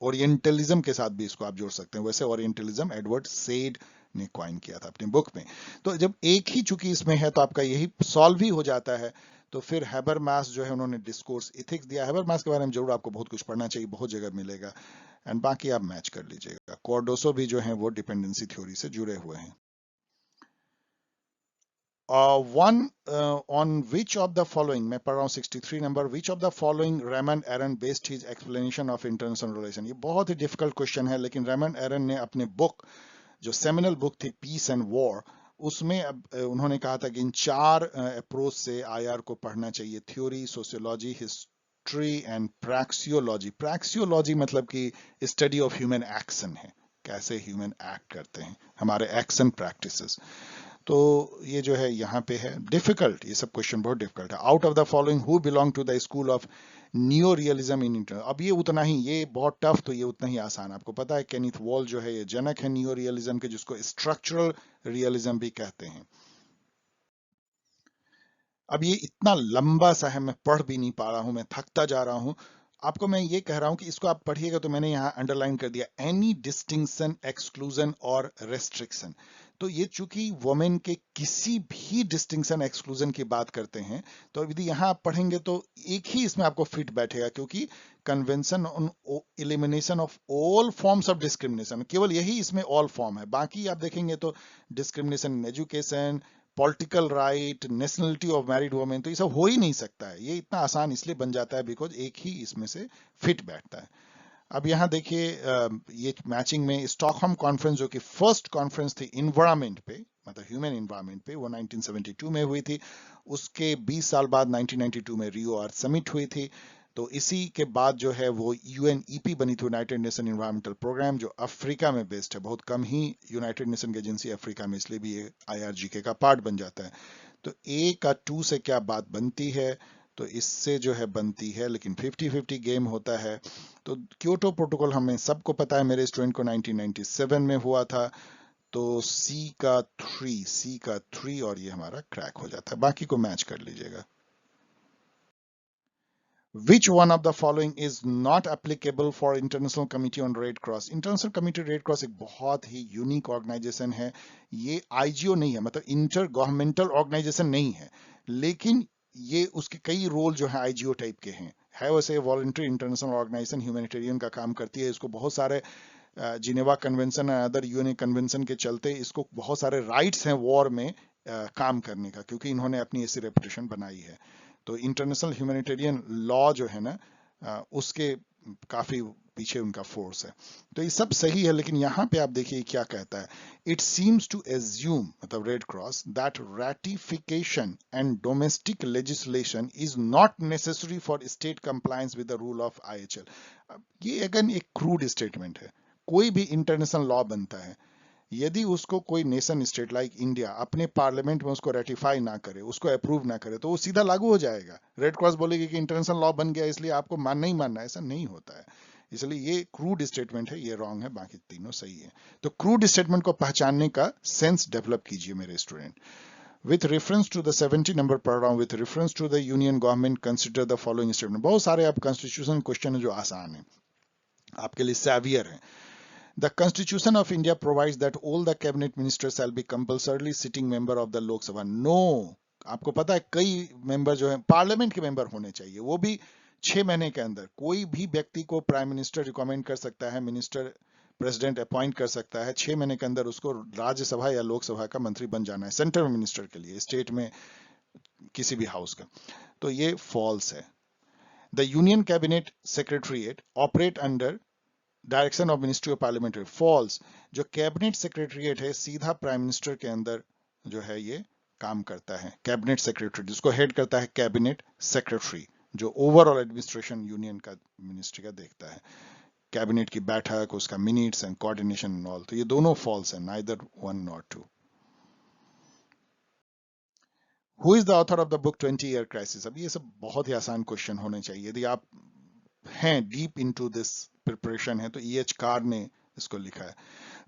ओरिएंटलिज्म के साथ भी इसको आप जोड़ सकते हैं। वैसे ओरिएंटलिज्म एडवर्ड सेड ने क्वाइन किया था अपनी बुक में। तो जब एक ही चूंकि इसमें है तो आपका यही सॉल्व ही हो जाता है। तो फिर हैबरमास जो है उन्होंने डिस्कोर्स इथिक्स दिया। हैबरमास के बारे में जरूर आपको बहुत कुछ पढ़ना चाहिए, बहुत जगह मिलेगा, एंड बाकी आप मैच कर लीजिएगा। कॉर्डोसो भी जो है वो डिपेंडेंसी थ्योरी से जुड़े हुए हैं। One on which of the following, मैं पढ़ रहा हूँ 63 number, which of the following Raymond Aron based his explanation of international relation? ये बहुत ही डिफिकल्ट क्वेश्चन है, लेकिन रेमन एरन ने अपने बुक जो सेमिनल बुक थी पीस एंड वॉर, उसमें उन्होंने कहा था कि इन 4 अप्रोच से आईआर को पढ़ना चाहिए। Theory, sociology, history and praxeology. Praxeology मतलब कि स्टडी ऑफ ह्यूमन एक्शन है, कैसे ह्यूमन एक्ट करते हैं, हमारे एक्शन प्रैक्टिसेस। तो ये जो है यहाँ पे है डिफिकल्ट, ये सब क्वेश्चन बहुत डिफिकल्ट है। Out of the following who belong to the school of neo realism in inter. अब ये उतना ही, ये बहुत टफ तो ये उतना ही आसान। आपको पता है केनिथ वॉल जो है ये जनक है नियो रियलिज्म के, जिसको स्ट्रक्चरल रियलिज्म भी कहते हैं। अब ये इतना लंबा सा है, मैं पढ़ भी नहीं पा रहा हूं, मैं थकता जा रहा हूं। आपको मैं ये कह रहा हूं कि इसको आप पढ़िएगा, तो मैंने यहाँ अंडरलाइन कर दिया एनी डिस्टिंक्शन, एक्सक्लूजन और रेस्ट्रिक्शन। तो ये चूंकि वुमेन के किसी भी डिस्टिंक्शन एक्सक्लूजन की बात करते हैं, तो यदि यहाँ आप पढ़ेंगे तो एक ही इसमें आपको फिट बैठेगा, क्योंकि convention on elimination of all forms of discrimination, केवल यही इसमें ऑल फॉर्म है। बाकी आप देखेंगे तो discrimination in education, political right, nationality of married women, तो ये सब हो ही नहीं सकता है। ये इतना आसान इसलिए बन जाता है बिकॉज एक ही इसमें से फिट बैठता है। अब यहाँ देखिए ये मैचिंग में स्टॉकहोम कॉन्फ्रेंस जो कि फर्स्ट कॉन्फ्रेंस थी इन्वायरमेंट पे, मतलब ह्यूमन इन्वायरमेंट पे, वो 1972 में हुई थी। उसके 20 साल बाद 1992 में रियो अर्थ समिट हुई थी। तो इसी के बाद जो है वो यूएनईपी बनी थी, यूनाइटेड नेशन इन्वायरमेंटल प्रोग्राम, जो अफ्रीका में बेस्ड है। बहुत कम ही यूनाइटेड नेशन की एजेंसी अफ्रीका में, इसलिए भी ये आईआरजीके का पार्ट बन जाता है। तो ए का टू से क्या बात बनती है, तो इससे जो है बनती है, लेकिन 50-50 गेम होता है। तो क्योटो प्रोटोकॉल हमें सबको पता है, मेरे स्टूडेंट को 1997 में हुआ था। तो सी का थ्री और ये हमारा क्रैक हो जाता है, बाकी को मैच कर लीजिएगा। Which one of the following is not applicable for International Committee on Red Cross? International Committee Red Cross एक बहुत ही यूनिक ऑर्गेनाइजेशन है। ये आईजीओ नहीं है, मतलब इंटर गवर्नमेंटल ऑर्गेनाइजेशन नहीं है, लेकिन ये उसके कई रोल जो है आईजीओ टाइप के हैं। है वैसे वॉलंटरी इंटरनेशनल ऑर्गेनाइजेशन, ह्यूमैनिटेरियन का काम करती है। इसको बहुत सारे जिनेवा कन्वेंशन और अदर यूएन कन्वेंशन के चलते इसको बहुत सारे राइट्स हैं वॉर में काम करने का, क्योंकि इन्होंने अपनी ऐसी रेपुटेशन बनाई है। तो इंटरनेशनल ह्यूमैनिटेरियन लॉ जो है ना, उसके काफी पीछे उनका फोर्स है। तो ये सब सही है, लेकिन यहाँ पे आप देखिए क्या कहता है। इट सीम्स टू एज्यूम, मतलब Red Cross, that ratification and domestic legislation is not necessary for state compliance with the rule of IHL. ये अगेन एक क्रूड स्टेटमेंट है। कोई भी इंटरनेशनल लॉ बनता है, यदि उसको कोई नेशन स्टेट लाइक इंडिया अपने पार्लियामेंट में उसको रेटिफाई ना करे, उसको अप्रूव ना करे, तो वो सीधा लागू हो जाएगा। रेड क्रॉस बोलेगी कि इंटरनेशनल लॉ बन गया इसलिए आपको मानना ही मानना है, ऐसा नहीं होता है। इसलिए ये क्रूड स्टेटमेंट है, ये रॉन्ग है, बाकी तीनों सही है। तो क्रूड स्टेटमेंट को पहचानने का सेंस डेवलप कीजिए मेरे student. With reference to the 70 number पढ़ रहा हूँ। With reference to the union government consider the following statement. बहुत सारे आप कॉन्स्टिट्यूशन क्वेश्चन है जो आसान है, आपके लिए सैवियर है। The Constitution of India provides that all the cabinet ministers shall be compulsorily sitting member of the Lok Sabha. No, आपको पता है कई मेंबर जो है पार्लियामेंट के मेंबर होने चाहिए, वो भी 6 महीने के अंदर। कोई भी व्यक्ति को प्राइम मिनिस्टर रिकमेंड कर सकता है, मिनिस्टर प्रेसिडेंट अपॉइंट कर सकता है, 6 महीने के अंदर उसको राज्यसभा या लोकसभा का मंत्री बन जाना है, सेंट्रल मिनिस्टर के लिए, स्टेट में किसी भी हाउस का। तो ये फॉल्स है। The union cabinet secretariat operate under direction of ministry of parliamentary. False. जो कैबिनेट सेक्रेटरीट है सीधा प्राइम मिनिस्टर के अंदर जो है ये काम करता है। कैबिनेट सेक्रेटरी जिसको हेड करता है कैबिनेट सेक्रेटरी, जो ओवरऑल एडमिनिस्ट्रेशन यूनियन का मिनिस्ट्री का देखता है, कैबिनेट की बैठक, उसका minutes and coordination and all. तो ये दोनों फॉल्स है, neither one not two. Who is the author of the book 20 year crisis? अब ये सब बहुत ही आसान क्वेश्चन होने चाहिए, यदि आप हैं डीप इनटू दिस प्रिपरेशन है तो E.H. कार ने इसको लिखा है।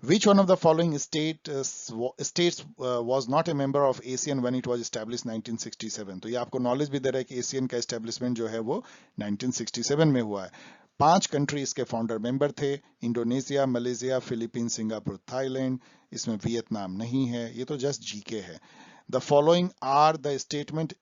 Which one of the following states was not a member of ASEAN when it was established 1967? तो ये आपको नॉलेज भी दे रहा है कि एशियन का एस्टेब्लिशमेंट जो है वो 1967 में हुआ है। 5 कंट्री इसके फाउंडर मेंबर थे, Indonesia, Malaysia, Philippines, Singapore, Thailand. इसमें वियतनाम नहीं है, ये तो जस्ट जीके है। The following are the statement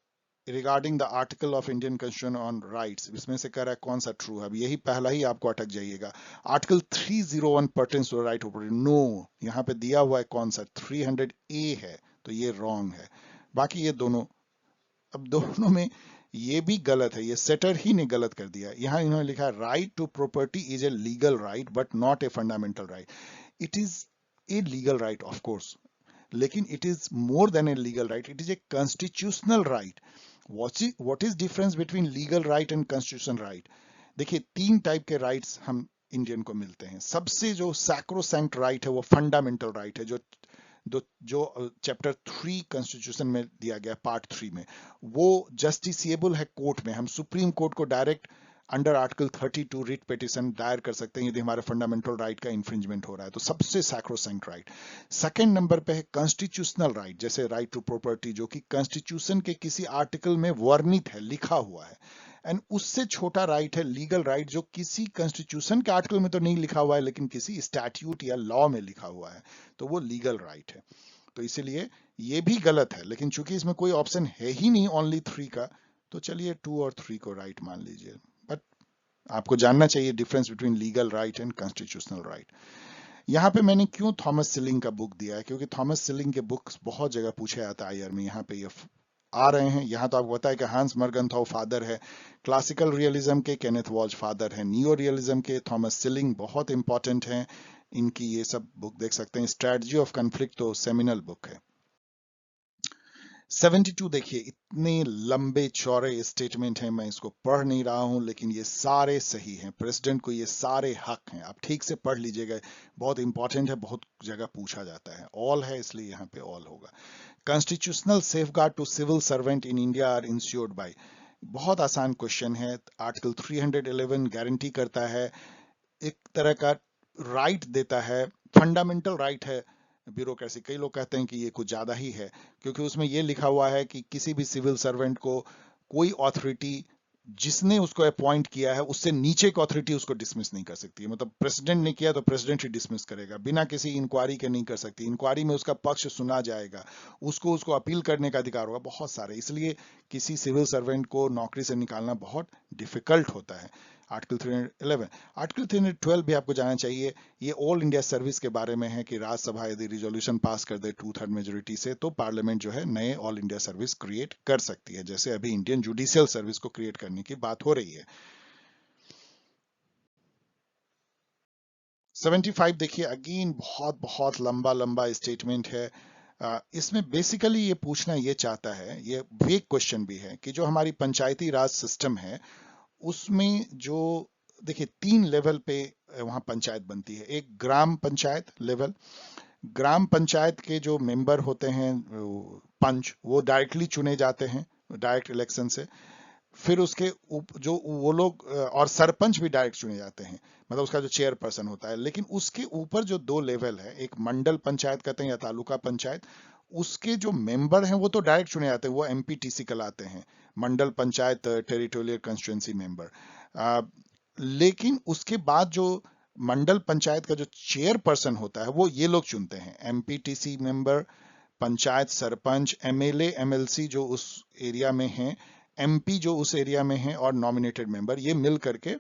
regarding the article of Indian constitution on rights. इसमें से कह रहा है कौन सा ट्रू है। अब यही पहला ही आपको अटक जाइएगा। Article 301 pertains to right of property. No, यहाँ पे दिया हुआ है कौन सा, 300A है, तो ये रॉन्ग है। बाकी ये दोनों, अब दोनों में ये भी गलत है, ये सेटर ही ने गलत कर दिया। यहाँ इन्होंने लिखा है right to property is a legal right but not a fundamental right. It is a legal right of course, लेकिन it is more than a legal right, it is a constitutional right. What is difference between legal right and constitution right? देखिए 3 टाइप के राइट्स हम इंडियन को मिलते हैं। सबसे जो सैक्रोसैंक्ट राइट है वो फंडामेंटल राइट है, जो चैप्टर 3 कॉन्स्टिट्यूशन में दिया गया, पार्ट 3 में। वो जस्टिसिएबल है कोर्ट में, हम सुप्रीम कोर्ट को direct under article 32 writ petition दायर कर सकते हैं यदि हमारे फंडामेंटल राइट का इंफ्रिंजमेंट हो रहा है। तो सबसे सैक्रोसैंक्ट राइट। सेकंड नंबर पे है कॉन्स्टिट्यूशनल राइट, जैसे राइट टू प्रॉपर्टी, जो कि कॉन्स्टिट्यूशन के किसी आर्टिकल में वर्णित है, लिखा हुआ है। एंड उससे छोटा राइट है लीगल राइट, जो किसी कॉन्स्टिट्यूशन के आर्टिकल में तो नहीं लिखा हुआ है, लेकिन किसी स्टैट्यूट या लॉ में लिखा हुआ है, तो वो लीगल राइट है। तो इसीलिए ये भी गलत है, लेकिन चूंकि इसमें कोई ऑप्शन है ही नहीं ओनली 3 का, तो चलिए 2 और 3 को राइट मान लीजिए। बट आपको जानना चाहिए difference between legal right and constitutional right. यहाँ पे मैंने क्यों थॉमस सिलिंग का बुक दिया है, क्योंकि थॉमस सिलिंग के बुक्स बहुत जगह पूछे जाता है आईआर में। यहाँ पे ये आ रहे हैं। यहाँ तो आपको पता है कि हांस मर्गनथाउ फादर है, क्लासिकल रियलिज्म के केनेथ वॉल्ज फादर है, नियो रियलिज्म के थॉमस सिलिंग बहुत इंपॉर्टेंट हैं। इनकी ये सब बुक देख सकते हैं। स्ट्रेटजी ऑफ कन्फ्लिक्ट तो सेमिनल बुक है। 72 देखिए, इतने लंबे चौड़े स्टेटमेंट हैं, मैं इसको पढ़ नहीं रहा हूं, लेकिन ये सारे सही हैं। प्रेसिडेंट को ये सारे हक हैं, आप ठीक से पढ़ लीजिएगा, बहुत इंपॉर्टेंट है, बहुत जगह पूछा जाता है। ऑल है इसलिए यहाँ पे ऑल होगा। Constitutional safeguard to civil servant in India are ensured by, बहुत आसान क्वेश्चन है। आर्टिकल 311 गारंटी करता है, एक तरह का राइट देता है, फंडामेंटल राइट है ब्यूरोक्रेसी। कई लोग कहते हैं कि ये कुछ ज्यादा ही है, क्योंकि उसमें ये लिखा हुआ है कि किसी भी सिविल सर्वेंट को कोई ऑथोरिटी जिसने उसको अपॉइंट किया है उससे नीचे की अथॉरिटी उसको डिसमिस नहीं कर सकती है। मतलब प्रेसिडेंट ने किया तो प्रेसिडेंट ही डिसमिस करेगा, बिना किसी इंक्वायरी के नहीं कर सकती। इंक्वायरी में उसका पक्ष सुना जाएगा, उसको उसको अपील करने का अधिकार होगा, बहुत सारे। इसलिए किसी सिविल सर्वेंट को नौकरी से निकालना बहुत डिफिकल्ट होता है। आर्टिकल 311, आर्टिकल 312 भी आपको जाना चाहिए। ये ऑल इंडिया सर्विस के बारे में है कि राज्यसभा यदि रिजोल्यूशन पास कर दे 2/3 मेजोरिटी से, तो पार्लियामेंट जो है नए ऑल इंडिया सर्विस क्रिएट कर सकती है, जैसे अभी इंडियन जुडिशियल सर्विस को क्रिएट करने की बात हो रही है। 75 देखिए, अगेन बहुत बहुत लंबा लंबा स्टेटमेंट है। इसमें बेसिकली ये पूछना ये चाहता है, ये वेग क्वेश्चन भी है, कि जो हमारी पंचायती राज सिस्टम है उसमें जो, देखिए 3 लेवल पे वहां पंचायत बनती है। एक ग्राम पंचायत लेवल, ग्राम पंचायत के जो मेंबर होते हैं पंच, वो डायरेक्टली चुने जाते हैं डायरेक्ट इलेक्शन से। फिर उसके जो वो लोग और सरपंच भी डायरेक्ट चुने जाते हैं, मतलब उसका जो चेयरपर्सन होता है। लेकिन उसके ऊपर जो 2 लेवल है, एक मंडल पंचायत कहते हैं या तालुका पंचायत, उसके जो मेंबर हैं वो तो डायरेक्ट चुने जाते हैं, वो एमपीटीसी कहलाते हैं, मंडल पंचायत टेरिटोरियल कंस्टिट्यूंसी मेंबर। लेकिन उसके बाद जो मंडल पंचायत का जो चेयरपर्सन होता है वो ये लोग चुनते हैं, MPTC member, panchayat sarpanch, MLA MLC जो उस एरिया में हैं, एमपी जो उस एरिया में हैं, और नॉमिनेटेड मेंबर, ये मिल करके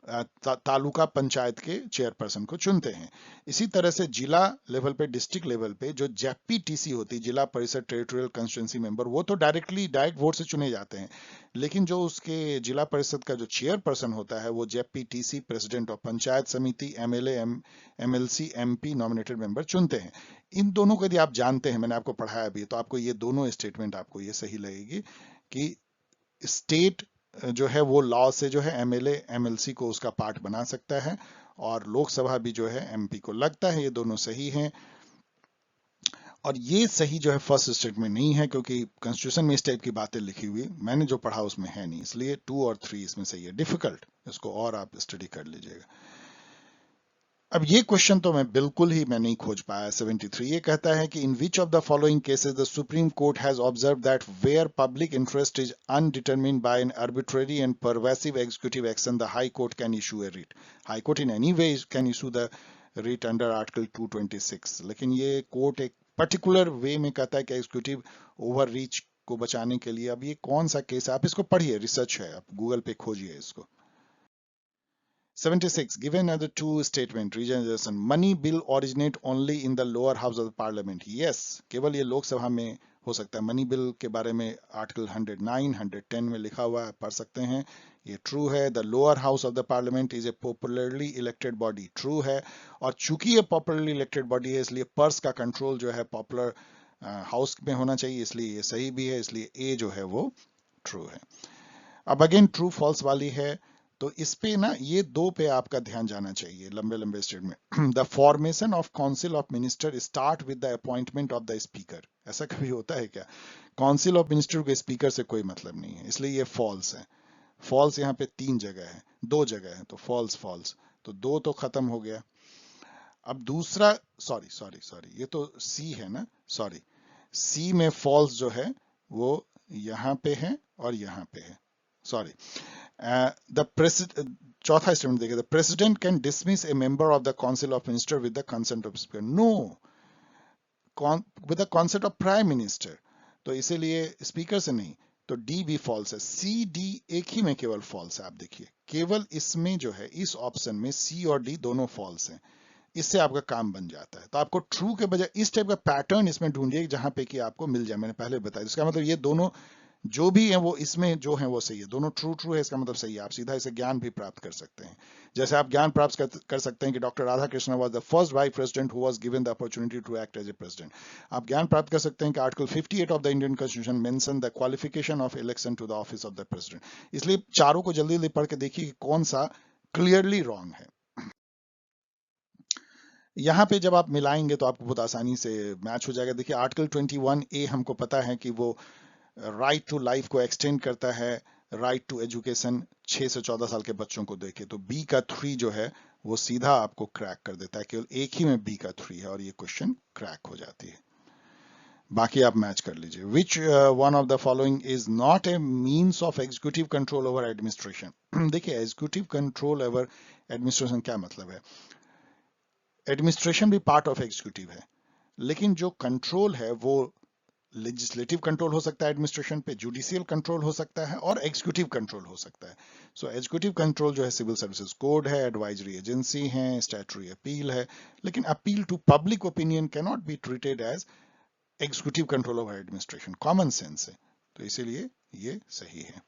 तालुका पंचायत के चेयरपर्सन को चुनते हैं। इसी तरह से जिला लेवल पे, डिस्ट्रिक्ट लेवल पे जो जेपीटीसी होती है, जिला परिषद टेरिटोरियल कंस्टिट्यूंसी मेंबर, वो तो डायरेक्ट वोट से चुने जाते हैं। लेकिन जो उसके जिला परिषद का जो चेयरपर्सन होता है, वो जेपीटीसी, प्रेसिडेंट ऑफ पंचायत समिति, MLA MLC MP nominated member चुनते हैं। इन दोनों को यदि आप जानते हैं, मैंने आपको पढ़ाया भी, तो आपको ये दोनों स्टेटमेंट आपको ये सही लगेगी कि स्टेट जो है वो लॉ से जो है एमएलए एमएलसी को उसका पार्ट बना सकता है, और लोकसभा भी जो है एमपी को। लगता है ये दोनों सही हैं। और ये सही जो है फर्स्ट स्टेटमेंट नहीं है, क्योंकि कॉन्स्टिट्यूशन में इस टाइप की बातें लिखी हुई, मैंने जो पढ़ा उसमें है नहीं, इसलिए 2 और 3 इसमें सही है। डिफिकल्ट, इसको और आप स्टडी कर लीजिएगा। अब ये क्वेश्चन तो मैं नहीं खोज पाया। 73 ये कहता है कि in which of the following cases the Supreme Court has observe that where public interest is undetermined by an arbitrary and pervasive executive action the High Court can issue a writ. High Court in any way can issue the writ under article 226, लेकिन ये कोर्ट एक पर्टिकुलर वे में कहता है कि एग्जीक्यूटिव ओवर रीच को बचाने के लिए। अब ये कौन सा केस है, आप इसको पढ़िए, रिसर्च है, आप गूगल पे खोजिए इसको। 76. Given other two statement, regeneration, money bill originate only in the lower house of the parliament. Yes, केवल ये लोकसभा में हो सकता है। मनी बिल के बारे में आर्टिकल 109, 110 में लिखा हुआ है, पढ़ सकते हैं, ये ट्रू है। The lower house of the parliament is a popularly elected body, true है। और चूंकि ये पॉपुलरली इलेक्टेड बॉडी है, इसलिए पर्स का कंट्रोल जो है पॉपुलर हाउस में होना चाहिए, इसलिए ये सही भी है, इसलिए ए जो है वो ट्रू है। अब अगेन ट्रू फॉल्स वाली है, तो इस पे ना ये 2 पे आपका ध्यान जाना चाहिए लंबे लंबे statement. The formation of council of minister start with the appointment of the speaker. ऐसा कभी होता है क्या? काउंसिल ऑफ मिनिस्टर के स्पीकर से कोई मतलब नहीं है, इसलिए ये फॉल्स है। फॉल्स यहाँ पे 3 जगह है, 2 जगह है, तो फॉल्स फॉल्स, तो 2 तो खत्म हो गया। अब दूसरा, सॉरी सॉरी सॉरी, ये तो सी है ना, सॉरी, सी में फॉल्स जो है वो यहाँ पे है और यहाँ पे है, सॉरी। द प्रेसिडेंट, चौथा स्टेटमेंट देखिए, the president can dismiss a member of the council of minister with the consent of speaker. No, with the consent of prime minister, तो इसीलिए स्पीकर से नहीं। तो डी भी फॉल्स है। सी डी एक ही में केवल फॉल्स है। आप देखिए, केवल इसमें जो है, इस ऑप्शन में सी और डी दोनों फॉल्स हैं। इससे आपका काम बन जाता है। तो आपको ट्रू के बजाय इस टाइप का पैटर्न इसमें ढूंढिए जहां पे कि आपको मिल जाए। मैंने पहले बताया, इसका मतलब ये दोनों जो भी है वो इसमें जो है वो सही है, दोनों ट्रू ट्रू है, इसका मतलब सही है। आप सीधा इसे ज्ञान भी प्राप्त कर सकते हैं। जैसे आप ज्ञान प्राप्त कर सकते हैं कि doctor Radha Krishna was the first vice president who was given the opportunity to act as a president. आप ज्ञान प्राप्त कर सकते हैं कि article 58 of the Indian constitution mention the qualification of election to the office of the president. इसलिए चारों को जल्दी जल्दी पढ़ के देखिए कि कौन सा क्लियरली रॉन्ग है। यहाँ पे जब आप मिलाएंगे तो आपको बहुत आसानी से मैच हो जाएगा। देखिए आर्टिकल 21A हमको पता है कि वो राइट टू लाइफ को एक्सटेंड करता है, राइट टू एजुकेशन 6 से 14 साल के बच्चों को देखे। तो बी का 3 जो है वो सीधा आपको क्रैक कर देता है, केवल एक ही में बी का 3 है और ये क्वेश्चन क्रैक हो जाती है। बाकी आप मैच कर लीजिए। विच one of the following is not A means of executive control over administration. देखिए एग्जीक्यूटिव कंट्रोल ओवर एडमिनिस्ट्रेशन क्या मतलब है? एडमिनिस्ट्रेशन भी पार्ट ऑफ एग्जीक्यूटिव है, लेकिन जो कंट्रोल है वो लेजिस्लेटिव कंट्रोल हो सकता है एडमिनिस्ट्रेशन पे, जुडिशियल कंट्रोल हो सकता है और एग्जीक्यूटिव कंट्रोल हो सकता है। सो एग्जीक्यूटिव कंट्रोल जो है सिविल सर्विसेज कोड है, एडवाइजरी एजेंसी है, स्टैट्यूटरी अपील है, लेकिन appeal to public opinion can not be treated as executive control over administration. Common sense है, तो इसीलिए ये सही है।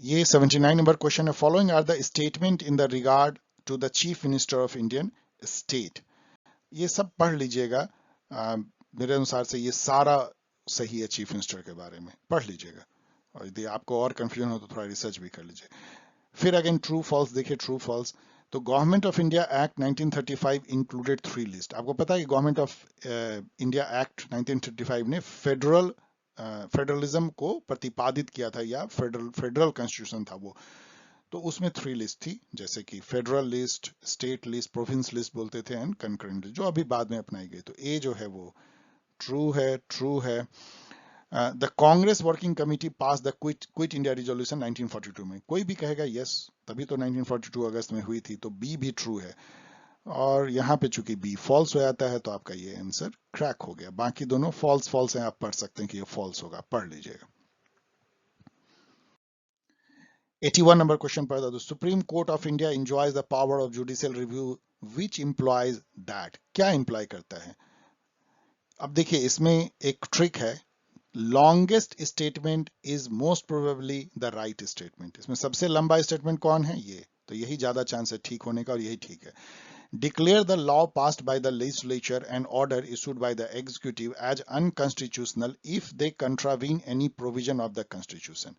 ये 79 नंबर क्वेश्चन है। Following are the statement in the regard to the chief minister of Indian state. ये सब पढ़ लीजिएगा। मेरे अनुसार से ये सारा सही है चीफ मिनिस्टर के बारे में, पढ़ लीजिएगा। और यदि आपको और कंफ्यूजन हो तो थोड़ा रिसर्च भी कर लीजिए। फिर अगेन ट्रू फॉल्स देखिए, ट्रू फॉल्स। तो government of India act 1935 included 3 list. आपको पता है कि गवर्नमेंट ऑफ इंडिया एक्ट 1935 ने फेडरलिज्म को प्रतिपादित किया था, या फेडरल कॉन्स्टिट्यूशन था वो। तो उसमें 3 लिस्ट थी, जैसे कि federal list, state list, province list बोलते थे, एंड कंकरेंट, जो अभी बाद में अपनाई गई। तो ए जो है वो ट्रू है, ट्रू है। The Congress working committee pass the quit India resolution 1942 में। कोई भी कहेगा यस, तभी तो 1942 अगस्त में हुई थी, तो बी भी ट्रू है। और यहाँ पे चूंकि बी फॉल्स हो जाता है तो आपका ये आंसर क्रैक हो गया। बाकी दोनों फॉल्स फॉल्स हैं, आप पढ़ सकते हैं कि ये फॉल्स होगा, पढ़ लीजिएगा। 81 नंबर क्वेश्चन पर, the Supreme court of India enjoys the power of judicial review which employees that. क्या इंप्लॉय करता है? अब देखिए इसमें एक ट्रिक है। Longest statement is most probably the right statement. इसमें सबसे लंबा स्टेटमेंट कौन है? ये, तो यही ज्यादा चांस है ठीक होने का, और यही ठीक है। Declare the law passed by the legislature and order issued by the executive as unconstitutional if they contravene any provision of the constitution.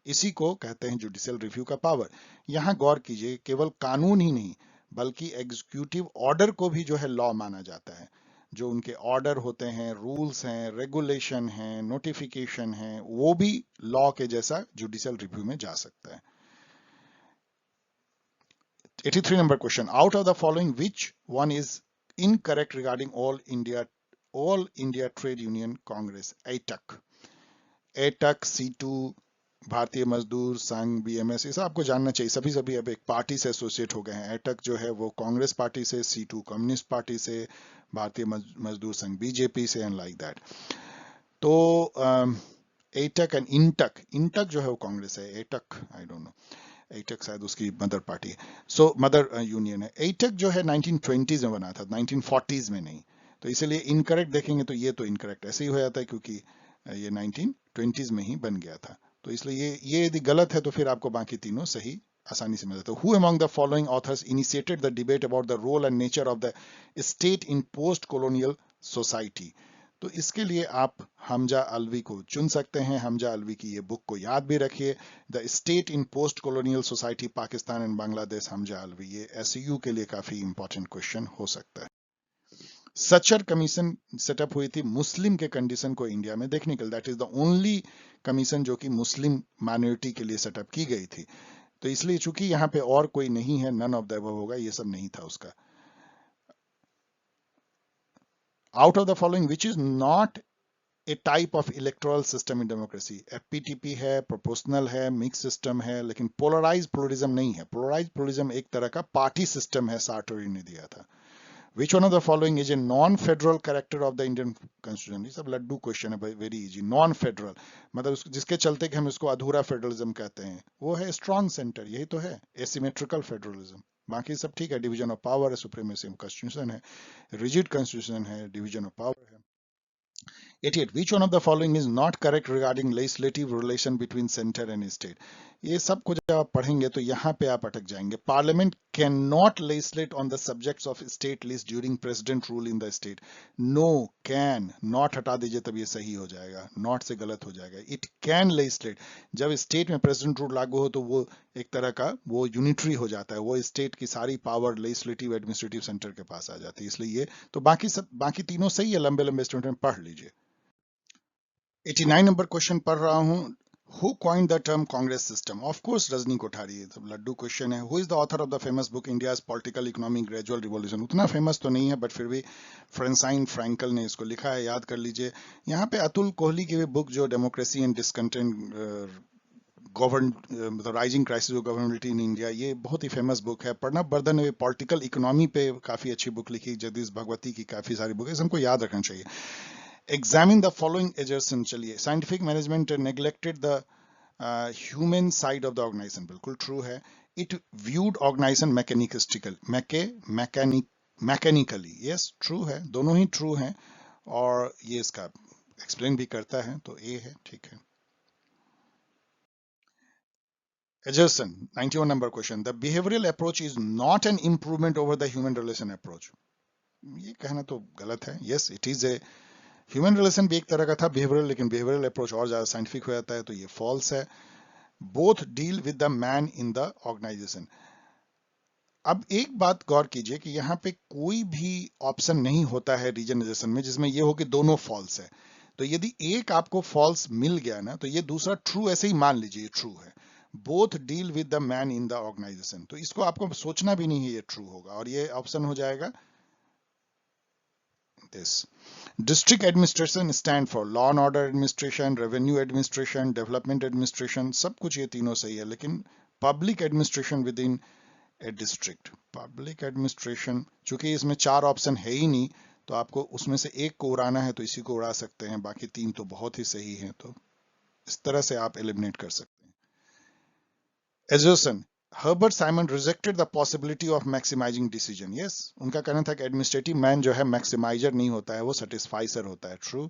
इसी को कहते हैं जुडिशियल रिव्यू का पावर। यहां गौर कीजिए, केवल कानून ही नहीं बल्कि एग्जीक्यूटिव ऑर्डर को भी जो है लॉ माना जाता है। जो उनके ऑर्डर होते हैं, रूल्स हैं, रेगुलेशन हैं, नोटिफिकेशन हैं, वो भी लॉ के जैसा जुडिशियल रिव्यू में जा सकता है। 83 number question, out of the following which one is incorrect regarding all India trade union Congress? AITUC, AITUC, C2, भारतीय मजदूर संघ, BMS, इसे आपको जानना चाहिए। सभी सभी अब एक पार्टी से एसोसिएट हो गए हैं। एटक जो है वो कांग्रेस पार्टी से, C2 कम्युनिस्ट पार्टी से, भारतीय मजदूर संघ BJP से, एंड लाइक दैट। तो एटक एंड इंटक, इंटक जो है वो कांग्रेस है, AITUC I don't know, AITUC शायद उसकी मदर पार्टी है। सो मदर यूनियन है। एटक जो है 1920s में बना था, 1940s में नहीं। तो इसलिए इनकरेक्ट देखेंगे तो ये तो इनकरेक्ट ऐसे ही हो जाता है, क्योंकि ये 1920s में ही बन गया था। तो इसलिए ये यदि गलत है तो फिर आपको बाकी तीनों सही आसानी से मिल जाता है। Who among the following authors initiated the debate about the role and nature of the state in post colonial society? तो इसके लिए आप हमजा अलवी को चुन सकते हैं। हमजा अलवी की ये बुक को याद भी रखिए, the state in post colonial society Pakistan and Bangladesh, Hamza Alvi. ये SU के लिए काफी इंपॉर्टेंट क्वेश्चन हो सकता है। सचर कमीशन सेटअप हुई थी मुस्लिम के कंडीशन को इंडिया में देखने के लिए। That is the only commission जो कि मुस्लिम माइनॉरिटी के लिए सेटअप की गई थी। तो इसलिए चूंकि यहाँ पे और कोई नहीं है, नन ऑफ द अबव होगा, ये सब नहीं था उसका। Out of the following which is not A type of electoral system in democracy? FPTP है, प्रोपोर्शनल है, मिक्स सिस्टम है, लेकिन पोलराइज प्लुरलिज्म नहीं है। पोलराइज प्लुरलिज्म एक तरह का पार्टी सिस्टम है, सार्टरी ने दिया था। Which one of the following is a non-फेडरल character of the Indian Constitution? ये सब लड्डू क्वेश्चन है, वेरी इजी. नॉन-फेडरल मतलब जिसके चलते कि हम इसको अधूरा फेडरलिज्म कहते हैं, वो है स्ट्रॉन्ग सेंटर, यही तो है. एसिमेट्रिकल फेडरलिज्म, बाकी सब ठीक है. डिवीजन ऑफ पावर है, सुप्रीमेसी कॉन्स्टिट्यूशन है, रिजिड कॉन्स्टिट्यूशन है, डिवीजन ऑफ पावर है. 88. Which one of the following is not correct regarding legislative relation between center and state? ये सब कुछ जब आप पढ़ेंगे तो यहाँ पे आप अटक जाएंगे. Parliament cannot legislate on the subjects of state list during president rule in the state. No, can, not हटा दीजिए तब ये सही हो जाएगा. Not से गलत हो जाएगा. It can legislate. जब स्टेट में प्रेसिडेंट रूल लागू हो तो वो एक तरह का वो यूनिटरी हो जाता है, वो स्टेट की सारी पावर लेजिस्लेटिव एडमिनिस्ट्रेटिव सेंटर के पास आ जाती है. इसलिए ये तो बाकी तीनों सही है. लंबे लंबे स्टेटमेंट में पढ़ लीजिए. 89 नंबर क्वेश्चन पढ़ रहा हूं. Who coined the term Congress system? Of course, Rajni Kothari. ये सब लड्डू क्वेश्चन है. Who is the author of the famous book India's Political Economy Gradual Revolution? उतना फेमस तो नहीं है, बट फिर भी फ्रेंसाइन फ्रैंकल ने इसको लिखा है, याद कर लीजिए. यहाँ पे अतुल कोहली की भी बुक जो democracy and discontent govern the rising crisis of governability in India, ये बहुत ही फेमस बुक है. प्रणब बर्धन ने पॉलिटिकल इकोनॉमी पे काफी अच्छी बुक लिखी. जगदीश भगवती की काफी सारी बुक है, हमको याद रखना चाहिए. Examine the following assertion. चलिए, scientific management neglected the human side of the organization. बिल्कुल true है. It viewed organization mechanically. Yes, true है. दोनों ही true हैं और ये इसका explain भी करता है, तो A है. ठीक है. Assertion 91 number question. The behavioral approach is not an improvement over the human relation approach. ये कहना तो गलत है. Yes, it is a human relation भी एक तरह का था बिहेवियरल, लेकिन बिहेवियरल अप्रोच और ज्यादा साइंटिफिक हो जाता है, तो ये फॉल्स है. Both deal with the man in the organisation. अब एक बात गौर कीजिए कि यहाँ पे कोई भी ऑप्शन नहीं होता है रीजनलाइजेशन में जिसमें ये हो कि दोनों फॉल्स है. तो यदि एक आपको फॉल्स मिल गया ना, तो ये दूसरा ट्रू ऐसे ही मान लीजिए ट्रू है. Both deal with the man in the organisation, तो इसको आपको सोचना भी नहीं है, ये ट्रू होगा, और ये ऑप्शन हो जाएगा this. District administration stand for law and order administration, revenue administration, development administration, सब कुछ ये तीनों सही है, लेकिन public administration within a district, public administration, चूंकि इसमें 4 ऑप्शन है ही नहीं, तो आपको उसमें से एक को उड़ाना है, तो इसी को उड़ा सकते हैं, बाकी 3 तो बहुत ही सही हैं, तो इस तरह से आप एलिमिनेट कर सकते हैं. Assertion. Herbert Simon rejected the possibility of maximizing decision. Yes, उनका कहना था कि एडमिनिस्ट्रेटिव मैन जो है मैक्सिमाइजर नहीं होता है, वो सेटिस्फाइसर होता है. ट्रू.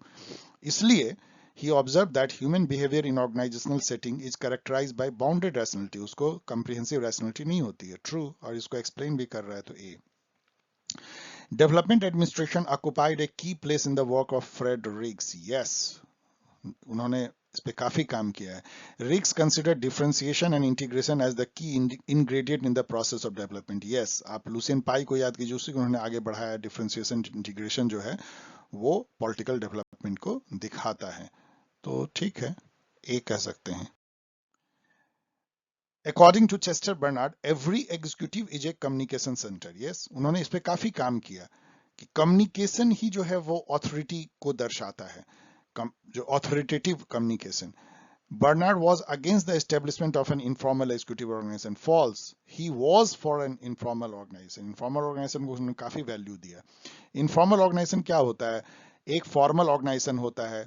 इसलिए he observed that human behavior in organizational setting is characterized by bounded rationality. उसको comprehensive rationality नहीं होती है. ट्रू. और इसको एक्सप्लेन भी कर रहा है, तो A. Development administration occupied a key place in the work of Fred Riggs. Yes, उन्होंने इस पे काफी काम किया है. Riggs considered differentiation and integration as the key ingredient in the process of development. Yes, आप लुसियन पाई को याद कीजिए, उसी को उन्होंने आगे बढ़ाया. डिफरेंशिएशन इंटीग्रेशन जो है वो पॉलिटिकल डेवलपमेंट को दिखाता है, तो ठीक है, ए कह सकते हैं. According to Chester Bernard, every executive is a communication center. Yes, उन्होंने इस पे काफी काम किया कि कम्युनिकेशन ही जो है वो ऑथोरिटी को दर्शाता है, जो authoritative communication. Bernard was against the establishment of an informal executive organization. False. He was for an informal organization. Informal organization को उसने काफी वैल्यू दिया. Informal organization क्या होता है? एक फॉर्मल ऑर्गेनाइजेशन होता है,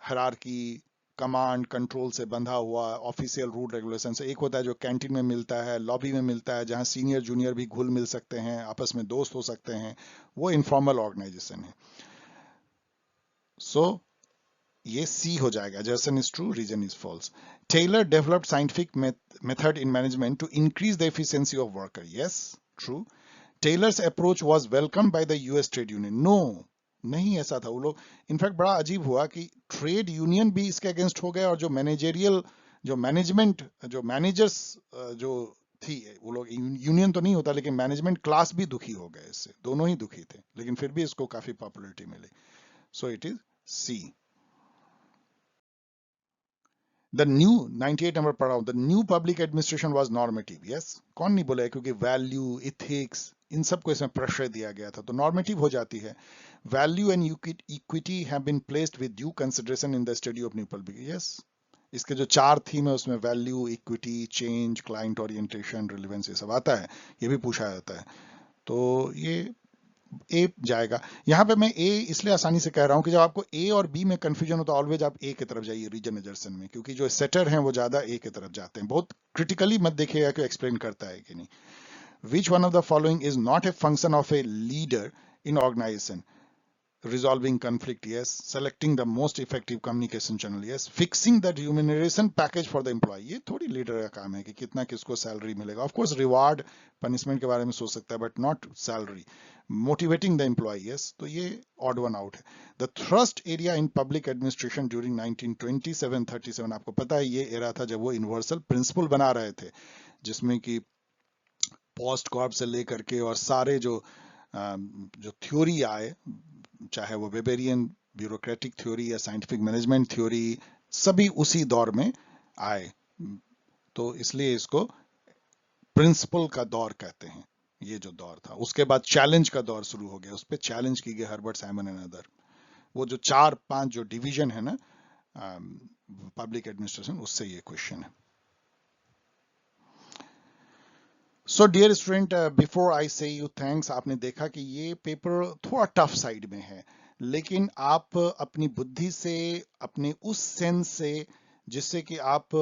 हायरार्की, कमांड कंट्रोल से बंधा हुआ, ऑफिशियल रूल रेगुलेशन से. एक होता है जो कैंटीन में मिलता है, लॉबी में मिलता है, जहां सीनियर जूनियर भी घुल मिल सकते हैं, आपस में दोस्त हो सकते हैं, वो इनफॉर्मल ऑर्गेनाइजेशन है. सो ये सी हो जाएगा. Assertion is true, reason is false. Taylor developed scientific method in management to increase the efficiency of worker. Yes, true. Taylor's approach was welcomed by the US trade union. No, नहीं ऐसा था. वो लोग इनफैक्ट बड़ा अजीब हुआ कि ट्रेड यूनियन भी इसके अगेंस्ट हो गए, और जो मैनेजरियल जो मैनेजमेंट जो मैनेजर्स जो थी, वो लोग यूनियन तो नहीं होता, लेकिन मैनेजमेंट क्लास भी दुखी हो गए इससे. दोनों ही दुखी थे, लेकिन फिर भी इसको काफी पॉपुलैरिटी मिली. So it is C. The new 98 number पढ़ा हूं. The new public administration was normative. Yes, कौन नहीं बोला है, क्योंकि वैल्यू, इथिक्स, इन सबको इसमें प्रेशर दिया गया था, तो नॉर्मेटिव हो जाती है. Value and equity have been placed with due consideration in the study of new public. Yes, इसके जो 4 थीम है उसमें value, equity, change, client orientation, relevance, ये सब आता है. ये भी पूछा जाता है, तो ये ए जाएगा। यहाँ पे मैं ए इसलिए आसानी से कह रहा हूँ कि जब आपको ए और बी में कंफ्यूजन हो तो ऑलवेज आप ए की तरफ जाइए रीजन एजर्सन में, क्योंकि जो सेटर हैं वो ज्यादा ए की तरफ जाते हैं। बहुत क्रिटिकली मत देखिएगा कि एक्सप्लेन करता है कि नहीं। Which one of the following is not a function of a leader in organisation? Resolving conflict, yes. Selecting the most effective communication channel, yes. Fixing the remuneration package for the employee, ये थोड़ी लीडर का काम है कि कितना किसको सैलरी मिलेगा। ऑफ कोर्स रिवार्ड पनिशमेंट के बारे में सोच सकता है, but not salary. Motivating the employ, yes, तो ये ऑड वन आउट है। The thrust area in public administration during 1927-37, आपको पता है ये एरा था जब वो यूनिवर्सल प्रिंसिपल बना रहे थे, जिसमें कि पोस्ट कॉर्प से लेकर के और सारे जो थ्योरी आए, चाहे वो वेबेरियन ब्यूरोक्रेटिक थ्योरी या साइंटिफिक मैनेजमेंट थ्योरी, सभी उसी दौर में आए। तो इसलिए इसको प्रिंसिपल का दौर कहते हैं, ये जो दौर था। उसके बाद चैलेंज का दौर शुरू हो गया, उस पर चैलेंज की गई हर्बर्ट साइमन एंड अदर। वो जो 4-5 जो डिवीजन है ना पब्लिक एडमिनिस्ट्रेशन, उससे ये क्वेश्चन है। So dear student, before I say you thanks, आपने देखा कि ये पेपर थोड़ा टफ साइड में है, लेकिन आप अपनी बुद्धि से, अपने उस सेंस से जिससे कि आप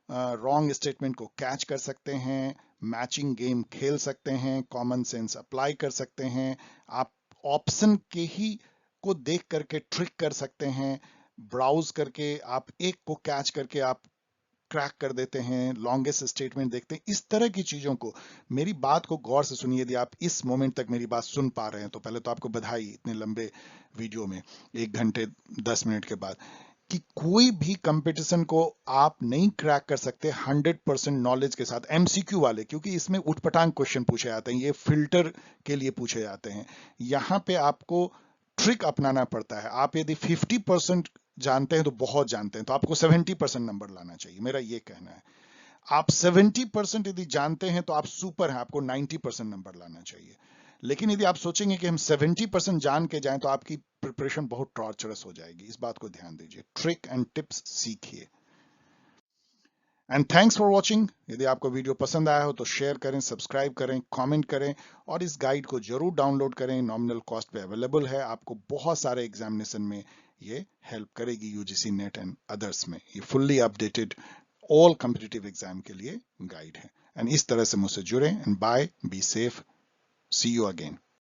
रॉन्ग स्टेटमेंट को कैच कर सकते हैं, मैचिंग गेम खेल सकते हैं, कॉमन सेंस अप्लाई कर सकते हैं, आप ऑप्शन के ही को देख करके ट्रिक कर सकते हैं, ब्राउज करके आप एक को कैच करके आप क्रैक कर देते हैं, लॉन्गेस्ट स्टेटमेंट देखते हैं। इस तरह की चीजों को, मेरी बात को गौर से सुनिए। यदि आप इस मोमेंट तक मेरी बात सुन पा रहे हैं तो पहले तो आपको बधाई, इतने लंबे वीडियो में 1 घंटे 10 मिनट के बाद, कि कोई भी कंपटीशन को आप नहीं क्रैक कर सकते 100% नॉलेज के साथ, एमसीक्यू वाले, क्योंकि इसमें उठपटांग क्वेश्चन पूछे जाते हैं, ये फिल्टर के लिए पूछे जाते हैं। यहां पे आपको ट्रिक अपनाना पड़ता है। आप यदि 50% जानते हैं तो बहुत जानते हैं, तो आपको 70% नंबर लाना चाहिए, मेरा ये कहना है। आप 70% यदि जानते हैं तो आप सुपर हैं, आपको 90% नंबर लाना चाहिए। लेकिन यदि आप सोचेंगे कि हम 70% जान के जाएं तो आपकी प्रिपरेशन बहुत टॉर्चरस हो जाएगी। इस बात को ध्यान दीजिए, ट्रिक एंड टिप्स सीखिए। And thanks for watching. यदि आपको वीडियो पसंद आया हो तो शेयर करें, सब्सक्राइब करें, कमेंट करें, और इस गाइड को जरूर डाउनलोड करें। नॉमिनल कॉस्ट पे अवेलेबल है, आपको बहुत सारे एग्जामिनेशन में ये हेल्प करेगी, यूजीसी नेट एंड अदर्स में। ये fully updated all competitive exam के लिए गाइड है। एंड इस तरह से मुझसे जुड़े। And bye, be safe, see you again.